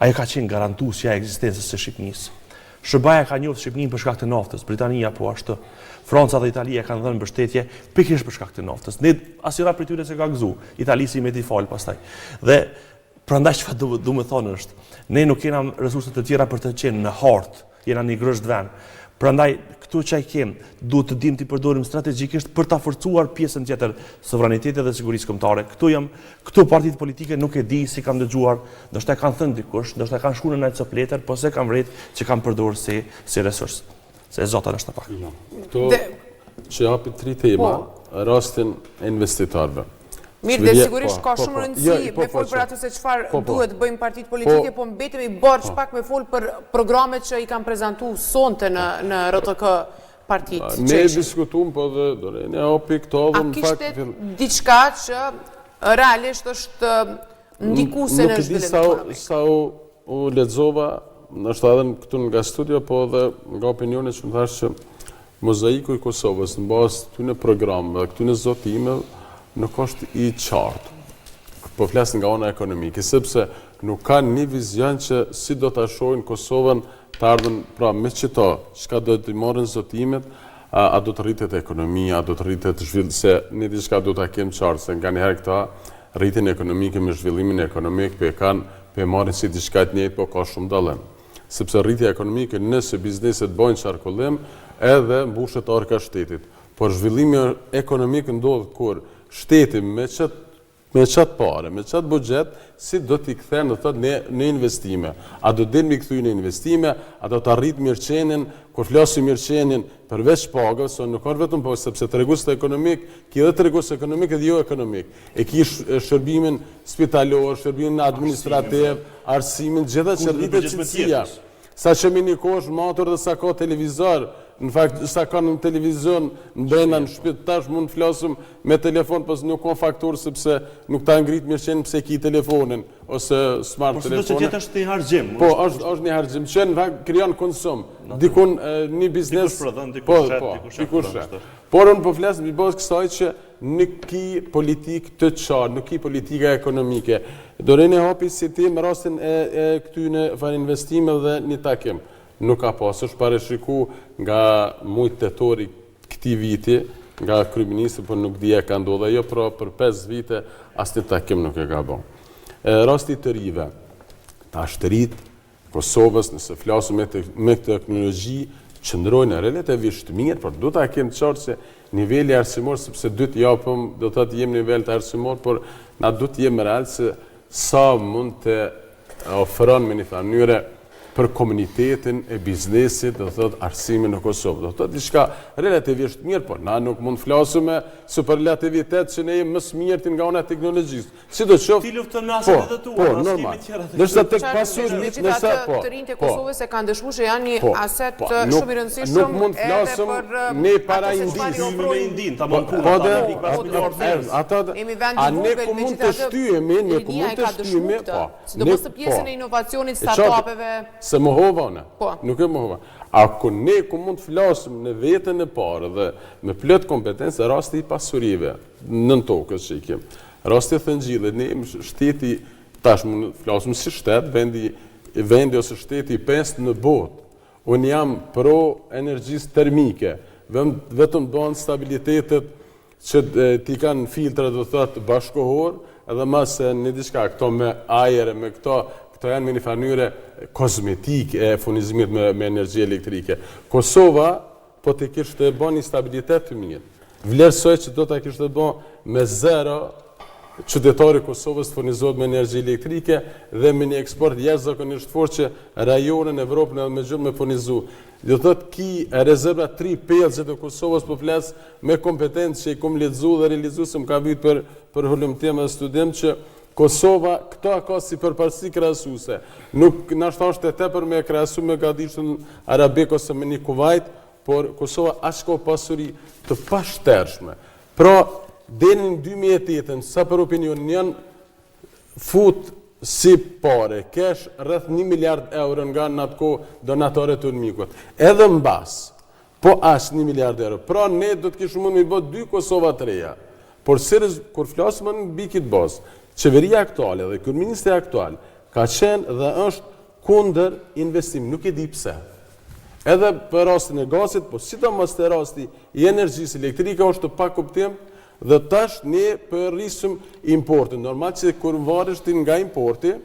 ajo ka qenë garantuesja e ekzistencës së Shqipnisë. SBA ka njohur Shqipninë për shkak të naftës, Britania po ashtu. Franca dhe Italia kanë dhënë mbështetje pikërisht për shkak të naftës. Ne asnjëra prej tyre s'e ka gëzu. Itali si me ti fal pastaj. Dhe prandaj çfarë do të thonë është, ne nuk kena resurse të tjera për të qenë në hartë, jena një grosht vend. Prandaj këtu që kem, duhet të dimë të përdorim strategjikisht për ta forcuar pjesën tjetër sovranitetit dhe sigurisë kombëtare. Këtu partitë politike nuk e di si kam dëgjuar, ndoshta kanë thënë dikush, ndoshta kanë shkuar në një letër, po se kam vret që kanë përdorur si resurs. Se zota është pak. Këto që japi tri tema, rastin e investitorëve. Mirë, dhe sigurisht ka shumë rëndësi me folë për atë se çfarë duhet bëjmë partitë politike, po mbetemi i borxh pak me folë për programet që i kanë prezantuar sonte në RTK partitë. Ne diskutuam po dhe Doreni hapi këto dhe në fakt. A kishte diçka që realisht është ndikuese në zhvillimin ekonomik? Sa u lexova, ndoshta edhe këtu nga studio, po edhe nga opinionet që më thash që mozaiku i Kosovës në bazë këtyre programeve, këtyre zotimeve nuk është i qartë, po flas nga ana ekonomike, sepse nuk kanë një vizion që si do ta shohin Kosovën të ardhmen, pra me çto, çka do të marrin zotimet, a do të rritet ekonomia, a do të rritet zhvillim, se ne diçka do ta kemi qartë, se nganjëherë këta rritjen ekonomike me zhvillimin ekonomik pe marrin si diçka të njëjtë, po ka shumë dallim. Sepse rritja ekonomike nëse bizneset bëjnë qarkullim, edhe mbushet orka shtetit. Por zhvillimi ekonomik ndodh kur shteti me qatë pare, me qatë budget, si do t'i kthen në investime. A do të mi kthy në investime, a do të arrit mirëqenin, kur flasim mirëqenin përveç pagës, nuk ka vetëm po, sepse tregues ekonomik, ki edhe tregues ekonomik edhe jo ekonomik. E ki shërbimin spitalor, shërbimin administrativ, arsimin, gjitha që rritet cilësia. Sa që mi një kosh matur dhe sa ka televizor, në fakt, sa ka në televizion, në brenda në shpit tash, mund të flasëm me telefon, pas nuk ka faktur, sepse nuk ta ngrit mirëqenin pse ki telefonin, ose smart telefonin. Por së do që tjetë është një hargjim. Po, është një hargjim, që në fakt krijon konsum. Dikun një biznes... Dikush prodhon, dikush shet. Por unë po flasëm i bazë kësaj që nuk ki politik të qartë, nuk ki politika ekonomike. Doreni hapi si ti me rastin e këtyne investime dhe një takim. Nuk ka pas, është pareshiku nga mujtë tetori këti viti, nga kryeministri, por nuk dhja ka ndodha, jo pra për 5 vite, as një takim nuk e ka bon. Rasti të rive, ta shtërit Kosovës, nëse flasë me teknologji, qëndrojnë relativisht mirë, por du ta kemë qartë se nivelli arsimor, sepse du të japëm, do të jem nivel të arsimor, por na du të jem real se sa mund të ofron me një mënyrë për komunitetin e biznesit, do thotë arsimin në Kosovë. Do thotë diçka relativisht mirë, por na nuk mund flasim me superlativitet që ne jemi më së miri nga ana e teknologjisë. Sidoqoftë, ti lufton me asetet e tua, po, normal. Nëse tek pasurit, nëse po. Të rinjtë e Kosovës e kanë dëshmuar se janë një aset shumë i rëndësishëm. Nuk mund flasim ne para indin, ta mund ata a ne ku mund të shtyhemi, ne ku mund të shtyhemi, sidomos të pjesën e inovacionit, startupeve. Se mohova unë, nuk e mohova. A ku ne ku mund të flasim në vetën e parë dhe me plot kompetencë rasti i pasurive nën tokës që i kem. Rasti i thëngjillit, ne jemi shteti, tash mund të flasim si shtet, vendi ose shteti i 5 në botë. Unë jam pro energjisë termike, vetëm bën stabilitetet që ti kanë filtra do thotë bashkohor, edhe mas në diçka këto me ajere, me këto janë me një farë kozmetik e furnizimit me energji elektrike. Kosova po të kishte bën një stabilitet të mirë. Vlerësoj që do të kishte bën me zero qytetari Kosovës të furnizohet me energji elektrike dhe me një eksport jashtëzakonisht fort që rajonin Evropën edhe me gjithë me furnizu. Do thotë ki rezerva 3 pellgje të Kosovës po flas me kompetencë që i kom lexu dhe realizu se më ka vit për hulumtim dhe studim që Kosova këto ka si përparësi krahasuese. Nuk na është e tepër me krahasu me gadishën arabik ose me një Kuvajt, por Kosova as ka pasuri të pashtershme. Pra deri në 2008 sa për opinionin janë fut si pare, kesh rreth 1 miliard euro nga në atë kohë donatorët të mikut. Edhe mbas, po as 1 miliard euro. Pra ne do të kishim mund me bë 2 Kosova të reja. Por kur flasim në bikit bazë, qeveria aktuale dhe kryeministri aktual ka qenë dhe është kundër investim, nuk e di pse. Edhe për rastin e gazit, po sidomos te rasti i energjisë elektrike është të pakuptim dhe tash ne përrrisim importin. Normal që kur varesh ti nga importi,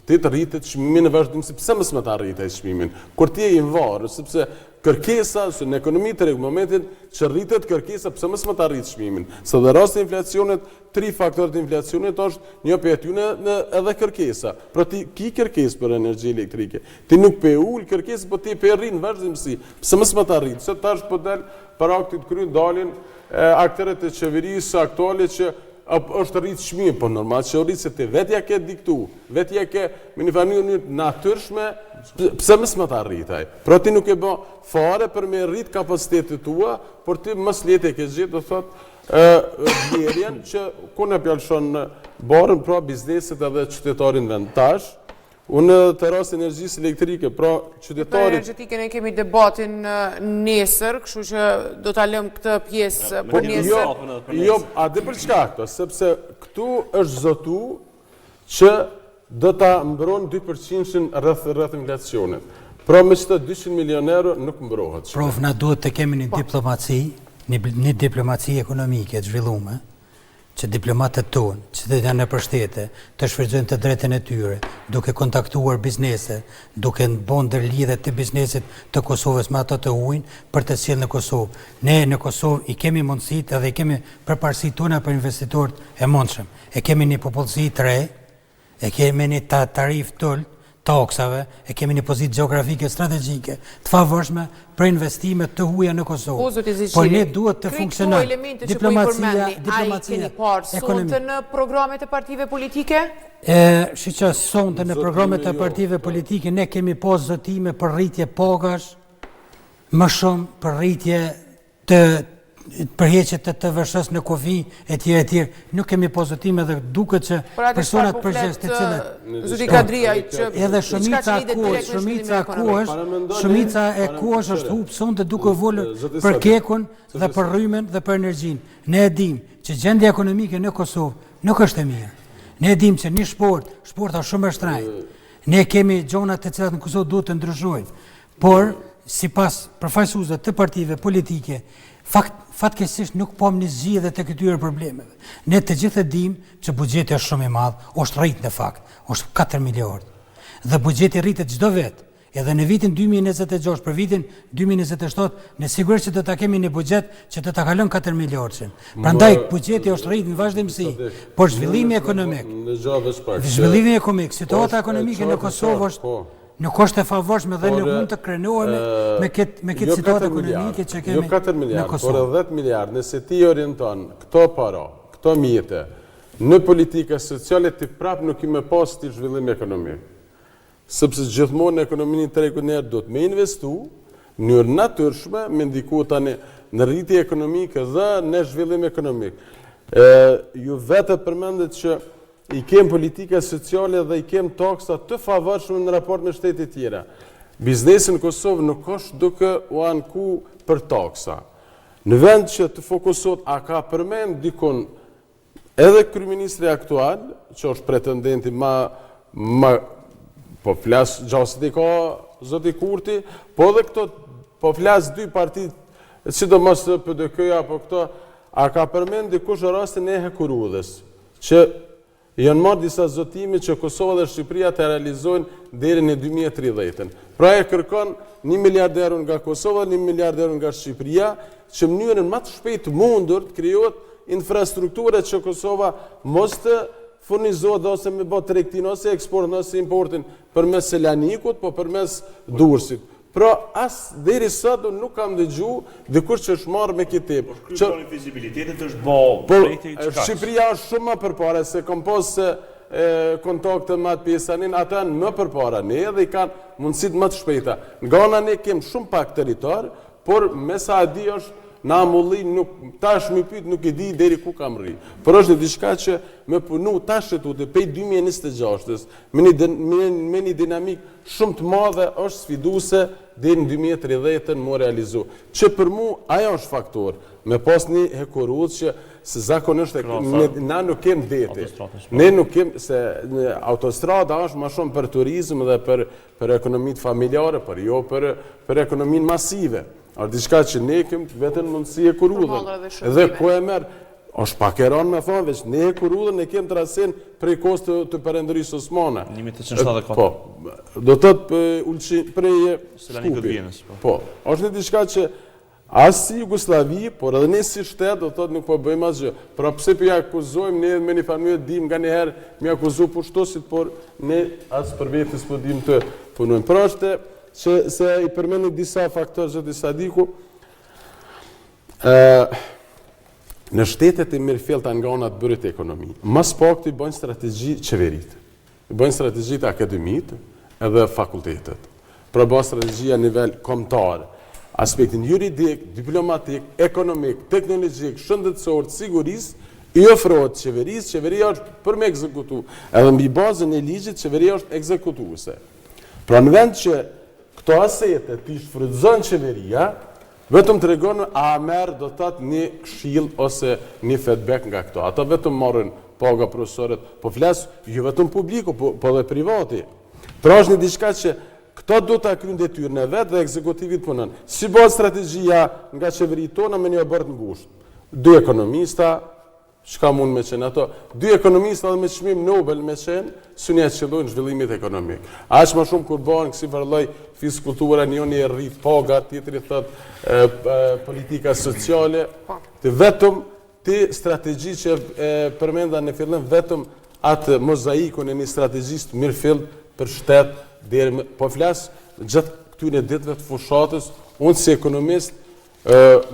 ti të rritet çmimi në vazhdimsi, pse mos më ta rritet çmimin? Kur ti je i varur, sepse kërkesa në ekonomi të momentin që rritet kërkesa, pse mos më ta rrit çmimin? Se dhe rasti i inflacionit, 3 faktorët e inflacionit është një për tyne edhe kërkesa. Pra ti ki kërkesë për energji elektrike. Ti nuk pe ul kërkesë, po ti pe rrin vazhdimsi. Pse mos më ta rrit? Se tash po del para aktit kryen dalin akteret e qeverisë aktuale që është rritë çmimi, po normal që rritë se ti vetja ke diktu, vetja ke me një farë natyrshme, pse mos më ta rritaj. Pra ti nuk e bë fare për me rrit kapacitetet tua, por ti mos letë ke gjithë, do thotë blerjen që ku në pjallëshon barën, pra bizneset edhe qytetarin vend tash. Unë të rast energjisë elektrike, pra qytetarit... Për energetike ne kemi debatin nesër, kështu që do të lëm këtë pjesë për nesër. Jo, a dhe për çka këto, sepse këtu është zotu që do të mbron 2% rreth inflacionit. Pra me qëtë 200 milion euro nuk mbrohet. Prof, na duhet të kemi një diplomaci ekonomike të zhvillume, që diplomatët tonë, që të janë në përshtete, të shfrytëzojnë të drejtën e tyre, duke kontaktuar biznese, duke bën ndërlidhje të biznesit të Kosovës me ato të huajn për të sjellë në Kosovë. Ne në Kosovë i kemi mundësitë edhe i kemi përparësitë tona për investitorët e mundshëm. E kemi një popullsi të re, e kemi një tarif të taksave, e kemi një pozitë gjeografike strategjike të favorshme për investimet të huaja në Kosovë. Por ne duhet të funksionojë diplomacia sonte në programet e partive politike? Shiqa sonte në programet e partive politike ne kemi pas zotime për rritje pagash, më shumë për rritje të përheqjet të vëshës në kufi e tjerë. Nuk kemi pozitime dhe duket që personat përgjes të cilët Zoti Kadria që edhe shumica e kuash është hub sonte duke volur për kekun dhe për rrymen dhe për energjinë. Ne e dim që gjendja ekonomike në Kosovë nuk është e mirë. Ne e dim që një sporta shumë e shtrenjtë. Ne kemi gjona të cilat në Kosovë duhet të ndryshojnë. Por sipas përfaqësuesve të partive politike, fatkeqësisht nuk pam një zgjidhje të këtyre problemeve. Ne të gjithë dimë që buxheti është shumë i madh, është rrit në fakt, është 4 miliardë. Dhe buxheti rritet çdo vit. Edhe në vitin 2026 për vitin 2027, ne sigurisht që do ta kemi një buxhet që do ta kalon 4 miliardë. Prandaj buxheti është rrit në vazhdimsi, por zhvillimi ekonomik, situata ekonomike në Kosovë është Nuk është e favorshme dhe nuk mund të krenohemi me këtë situatë ekonomike që kemi jo 4 miliard, por edhe 10 miliard, nëse ti orienton këto para, këto mjete, në politika sociale ti prap nuk i me pas ti zhvillim ekonomik. Sepse gjithmonë në ekonominë të tregut njerë do të me investu, në mënyrë natyrshme me ndiku tani në rritje ekonomike dhe në zhvillim ekonomik. Ju vetë përmendet që i kem politika sociale dhe i kem taksa të favorshme në raport me shtetet tjera. Biznesi në Kosovë nuk është duke u anku për taksa. Në vend që të fokusohet a ka përmend dikun edhe kryeministri aktual, që është pretendenti po flas gjasit i ka zoti Kurti, po edhe këto po flas dy partit, sidomos PDK-ja apo këto, a ka përmend dikush rastin e Hekurudhës, që janë marrë disa zotime që Kosova dhe Shqipëria të realizojnë deri në 2030. Pra e kërkon 1 miliard euro nga Kosova, 1 miliard euro nga Shqipëria, që mënyrën më të shpejtë mundur të krijohet infrastruktura që Kosova mos të furnizohet ose me bot tregtin, ose eksportin, ose importin përmes Selanikut, po përmes Durrësit. Pra, as deri sot nuk kam dëgju dikush që është marrë me këtë tip. Kryetari fizibilitetit është projekti i çka? Shqipëria është shumë më përpara, se kam pas kontakte me atë pjesanin, ata janë më përpara ne dhe i kanë mundësit më të shpejta. Nga ana ne kem shumë pak territor, por me sa e di është në amulli, tash më pyet nuk e di deri ku kam rri. Por është diçka që me punu tash të pej 2026-ës, me një dinamik shumë të madhe është sfiduese deri në 2030 më realizu. Që për mu ajo është faktor, me pas një Hekurudhë që se zakonisht na nuk kem deti. Ne nuk kem, se autostrada është ma shumë për turizm dhe për ekonomit familjare, për jo për ekonomin masive. Arë diçka që ne kem vetën mundësi Hekurudhën. Edhe ku e merë, është pak e ranë me thonë, veç ne Hekurudhën e kem të rasin prej kohës të Perëndërisë Osmane. 1874. Po, do të të prej Selanikut Vjenës. Po, është një diçka që as si Jugosllavi, por edhe ne si shtet, do të thotë nuk po bëjmë asgjë. Pra pse po ja akuzojmë ne me një farë dim nga një herë me akuzu pushtosit, por ne as për vetes po dim të punojmë. Pra është që se i përmeni disa faktorë që disa diku, në shtetet e mirëfjellta nga ana të bërit e ekonomi, mas pak të i bëjnë strategji qeverit, i bëjnë strategji të akademit edhe fakultetet, pra bëjnë strategji a nivel kombëtar, aspektin juridik, diplomatik, ekonomik, teknologjik, shëndetësor, siguris, i ofrohet qeveris, qeveria është për me ekzekutu, edhe mbi bazën e ligjit, qeveria është ekzekutuese. Pra në vend që këto asete të shfrytëzon qeveria, vetëm të regonë a merë do të atë një këshill ose një feedback nga këto. Ata vetëm marrin paga profesorët, po flasë jo vetëm publiku, po dhe privati. Pra është një diçka që këto do të akryjnë detyrën e vetë dhe ekzekutivit punën. Si bëhet strategjia nga qeverit tona me një abort në ngushtë. 2 ekonomista, çka mund me qenë ato, 2 ekonomista dhe me çmim Nobel me qenë, së një qëllojnë zhvillimit ekonomik. Aq më shumë kur bëhen kësi farloj fiskultura, njëni e rrit paga, tjetri thot politika sociale, të vetëm të strategji që përmenda në fillim, vetëm atë mozaikun e një strategjist mirëfill për shtet, po flasë gjatë këtyre ditëve të fushatës, unë si ekonomist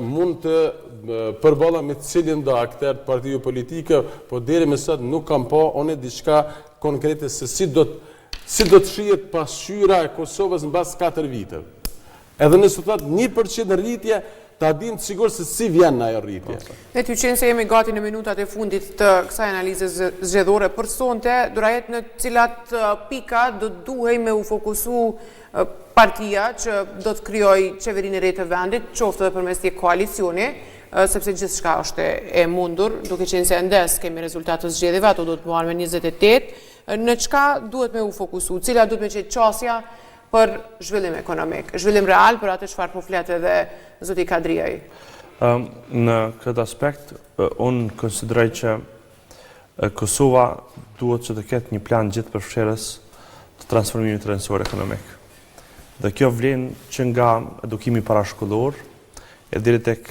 mund të përballa me cilin do akter të partiju politike, po deri me sot nuk kam pa one diçka konkrete se si do të shihet pasqyra e Kosovës në bas 4 vite. Edhe nëse thot 1% rritje, ta dim të sigur se si vjen ajo rritje. Ne ty qenë se jemi gati në minutat e fundit të kësaj analize zgjedhore për sonte, dorajet në cilat pika do duhej me u fokusu partia që do të kryoj qeverinë e re të vendit, qoftë dhe përmes një koalicioni, sepse gjithë shka është e mundur, duke qenë se ndes kemi rezultatës zgjedhjeve, ato do të bëhen me 28, në qka duhet me u fokusu, cila duhet me qenë qasja për zhvillim ekonomik, zhvillim real për atë çfarë po flet edhe zoti Kadriaj. Në këtë aspekt, unë konsideroj që Kosova duhet që të ketë një plan gjithë përfshirës të transformimit rëndësor ekonomik. Dhe kjo vlen që nga edukimi parashkollor e deri tek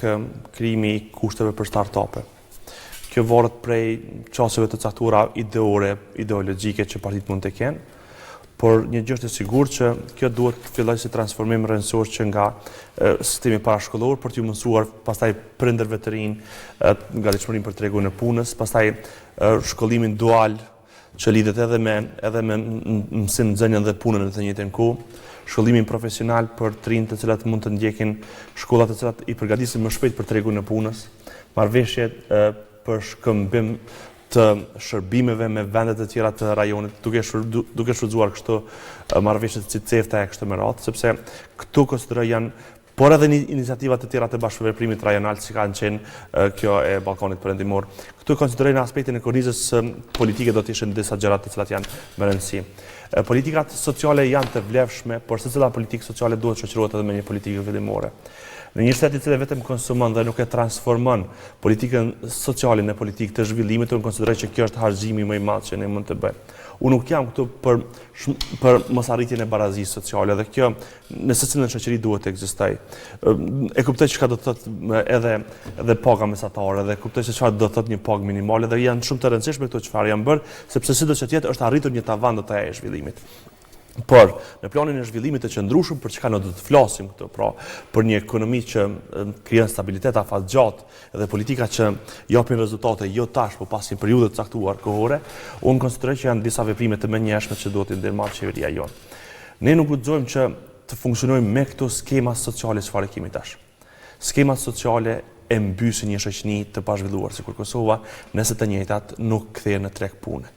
krijimi i kushteve për startupe. Kjo varet prej çështjeve të caktuara ideologjike që partitë mund të kenë, por një gjë është e sigurt që kjo duhet të fillojë si transformim rrënjësor që nga sistemi parashkollor për t'ju mësuar pastaj prindërve të rinj gatishmërinë për tregun e punës, pastaj shkollimin dual që lidhet edhe me mësim nxënien dhe punën në të njëjtën kohë, shkollimin profesional për të rinjt të cilat mund të ndjekin shkolla të cilat i përgatisin më shpejt për tregun e punës, marrëveshjet për shkëmbim të shërbimeve me vendet e tjera të rajonit, duke shfrytzuar kështu marrëveshjet si CEFTA e kështu me radhë, sepse këtu konsideroj janë por edhe iniciativat të tjera të bashkëveprimit rajonal që kanë qenë kjo e Ballkanit Perëndimor. Këtu konsideroj në aspektin e kornizës politike do të ishin disa gjëra të cilat janë më rëndësi. Politikat sociale janë të vlefshme, por secila politikë sociale duhet shoqërohet edhe me një politikë zhvillimore. Në një shtet i cili vetëm konsumon dhe nuk e transformon politikën sociale në politikë të zhvillimit, unë konsideroj që kjo është harxhimi më i madh që ne mund të bëjmë. Unë nuk jam këtu për mosarritjen e barazisë sociale dhe kjo në secilën shoqëri duhet të ekzistojë. E kuptoj çka do të thotë edhe paga mesatare dhe kuptoj se çfarë do të thotë një pagë minimale dhe janë shumë të rëndësishme këto çfarë janë bërë, sepse sido që tjetë është arritur një tavan të e zhvillimit. Por, në planin e zhvillimit të qëndrueshëm për çka ne do të flasim këtu, pra për një ekonomi që krijon stabilitet afatgjatë dhe politika që japin rezultate jo tash, por pas një periudhe të caktuar kohore, unë konsideroj që janë disa veprime të menjëshme që duhet të ndërmarrë qeveria jonë. Ne nuk guxojmë që të funksionojmë me këto skema sociale çfarë kemi tash. Skemat sociale e mbysin një shoqëni të pazhvilluar sikur Kosova, nëse të njëjtat nuk kthehen në treg pune.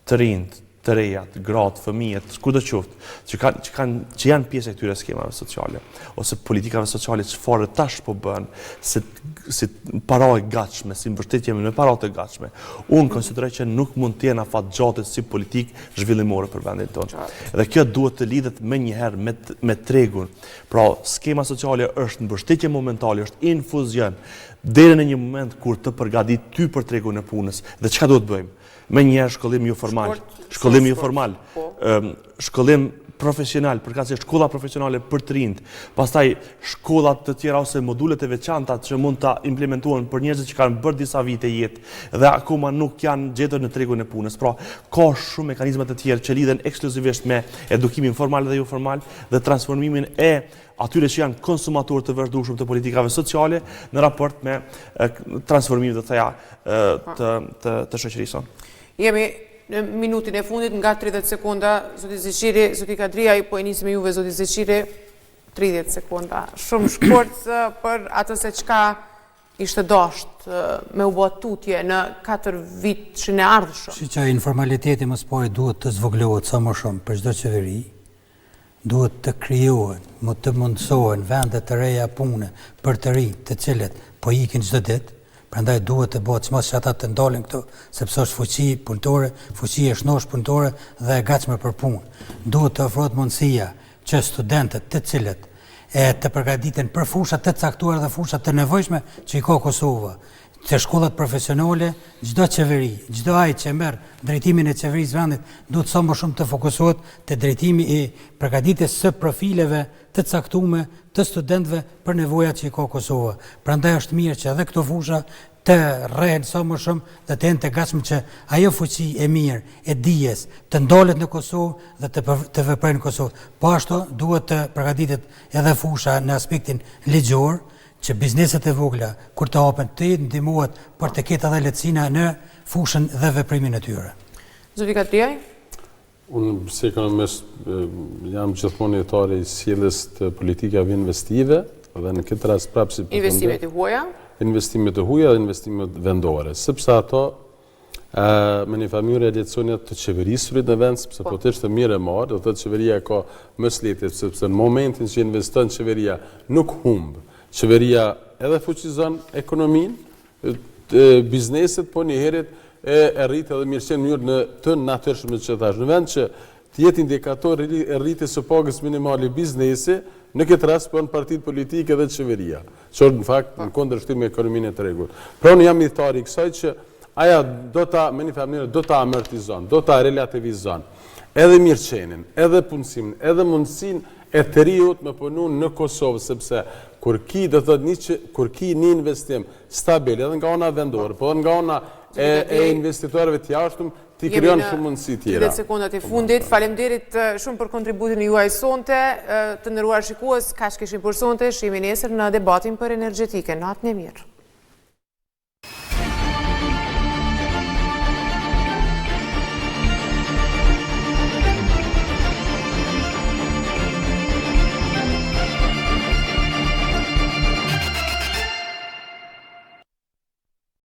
Të rinjt, të rejat, gratë, fëmijët, kudo qoftë, që janë pjesë e këtyre skemave sociale, ose politikave sociale çfarë tash po bën, si para e gatshme, si mbështetje me para të gatshme. Unë konsideroj që nuk mund të jenë afatgjate si politikë zhvillimore për vendin tonë. Dhe kjo duhet të lidhet menjëherë me tregun. Pra, skema sociale është mbështetje momentale, është infuzion deri në një moment kur të përgatit ty për tregun e punës. Dhe çka duhet bëjmë? Me njerë shkollim jo formal, shkollim profesional, përka se shkolla profesionale për të rinjt, pastaj shkollat të tjera ose modulet e veçanta që mund të implementuan për njerëzit që kanë bërë disa vite jetë dhe akoma nuk janë gjetur në tregun e punës. Pra, ka shumë mekanizma të tjerë që lidhen ekskluzivisht me edukimin formal dhe jo formal dhe transformimin e atyre që janë konsumatorë të vazhdueshëm të politikave sociale në raport me transformimin të shoqërisë. Jemi në minutin e fundit nga 30 sekonda, zoti Zeqiri, zoti Kadria, po e nisim me juve, zoti Zeqiri, 30 sekonda. Shumë shkurt për atë se çka ishte dashur me u bë tutje në 4 vitin e ardhshëm. Që informaliteti më së pari duhet të zvogëlohet sa më shumë për çdo qeveri, duhet të krijohen, të mundsohen vende të reja pune për të rinj, të cilët po ikin çdo ditë. Prandaj duhet të bëhet mos që ata të ndalin këtu, sepse është fuqi punëtore, fuqi e shnosh punëtore dhe e gatshme për punë. Duhet të ofrohet mundësia që studentët të cilët të përgatiten për fusha të caktuara dhe fusha të nevojshme që i ka Kosova, të shkollat profesionale, çdo qeveri, çdo ai që merr drejtimin e qeverisë vendit, duhet sa më shumë të fokusohet te drejtimi i përgatitjes së profileve të caktuara të studentëve për nevojat që i ka Kosova. Prandaj është mirë që edhe këto fusha të rrehen sa më shumë dhe të jenë të gatshme që ajo fuqi e mirë e dijes të ndalet në Kosovë dhe të veprojnë në Kosovë. Po ashtu duhet të përgatitet edhe fusha në aspektin ligjor, që bizneset e vogla, kur të hapen, të jetë ndihmohet për të ketë edhe lehtësina në fushën dhe veprimin e tyre. Zoti Kadriaj? Unë si ekonomist jam gjithmonë jetare i sjelljes të politikave investive dhe në këtë rast prapë si investimet e huaja? Investimet e huaja dhe investimet vendore, sepse ato me një familje lehtësoni të qeverisurit në vend, sepse po të ishte mirë e marrë, do të thotë qeveria ka më lehtë, sepse në momentin që investon qeveria nuk humb. Qeveria edhe fuqizon ekonominë, bizneset, po njëherët e rritë edhe mirëqenien në mënyrë të natyrshme që thash. Në vend që të jetë indikator e rritjes së pagës minimale biznesi, në këtë rast bën partitë politike dhe qeveria, që në fakt në kundërshtim me ekonominë e tregut. Pra unë jam idhtar i kësaj që aja me një familje do ta amortizon, do ta relativizon edhe mirëqenien, edhe punësimin, edhe mundësinë e të riut me punu në Kosovë, sepse kur ki një investim stabil, edhe nga ona vendore, po edhe nga ona e investitorëve të jashtëm, ti krijon shumë mundësi tjera. 30 sekondat e fundit, faleminderit shumë për kontributin juaj sonte, të nderuar shikues, kaq kishim për sonte, shihemi nesër në debatin për energjetike. Natën e mirë.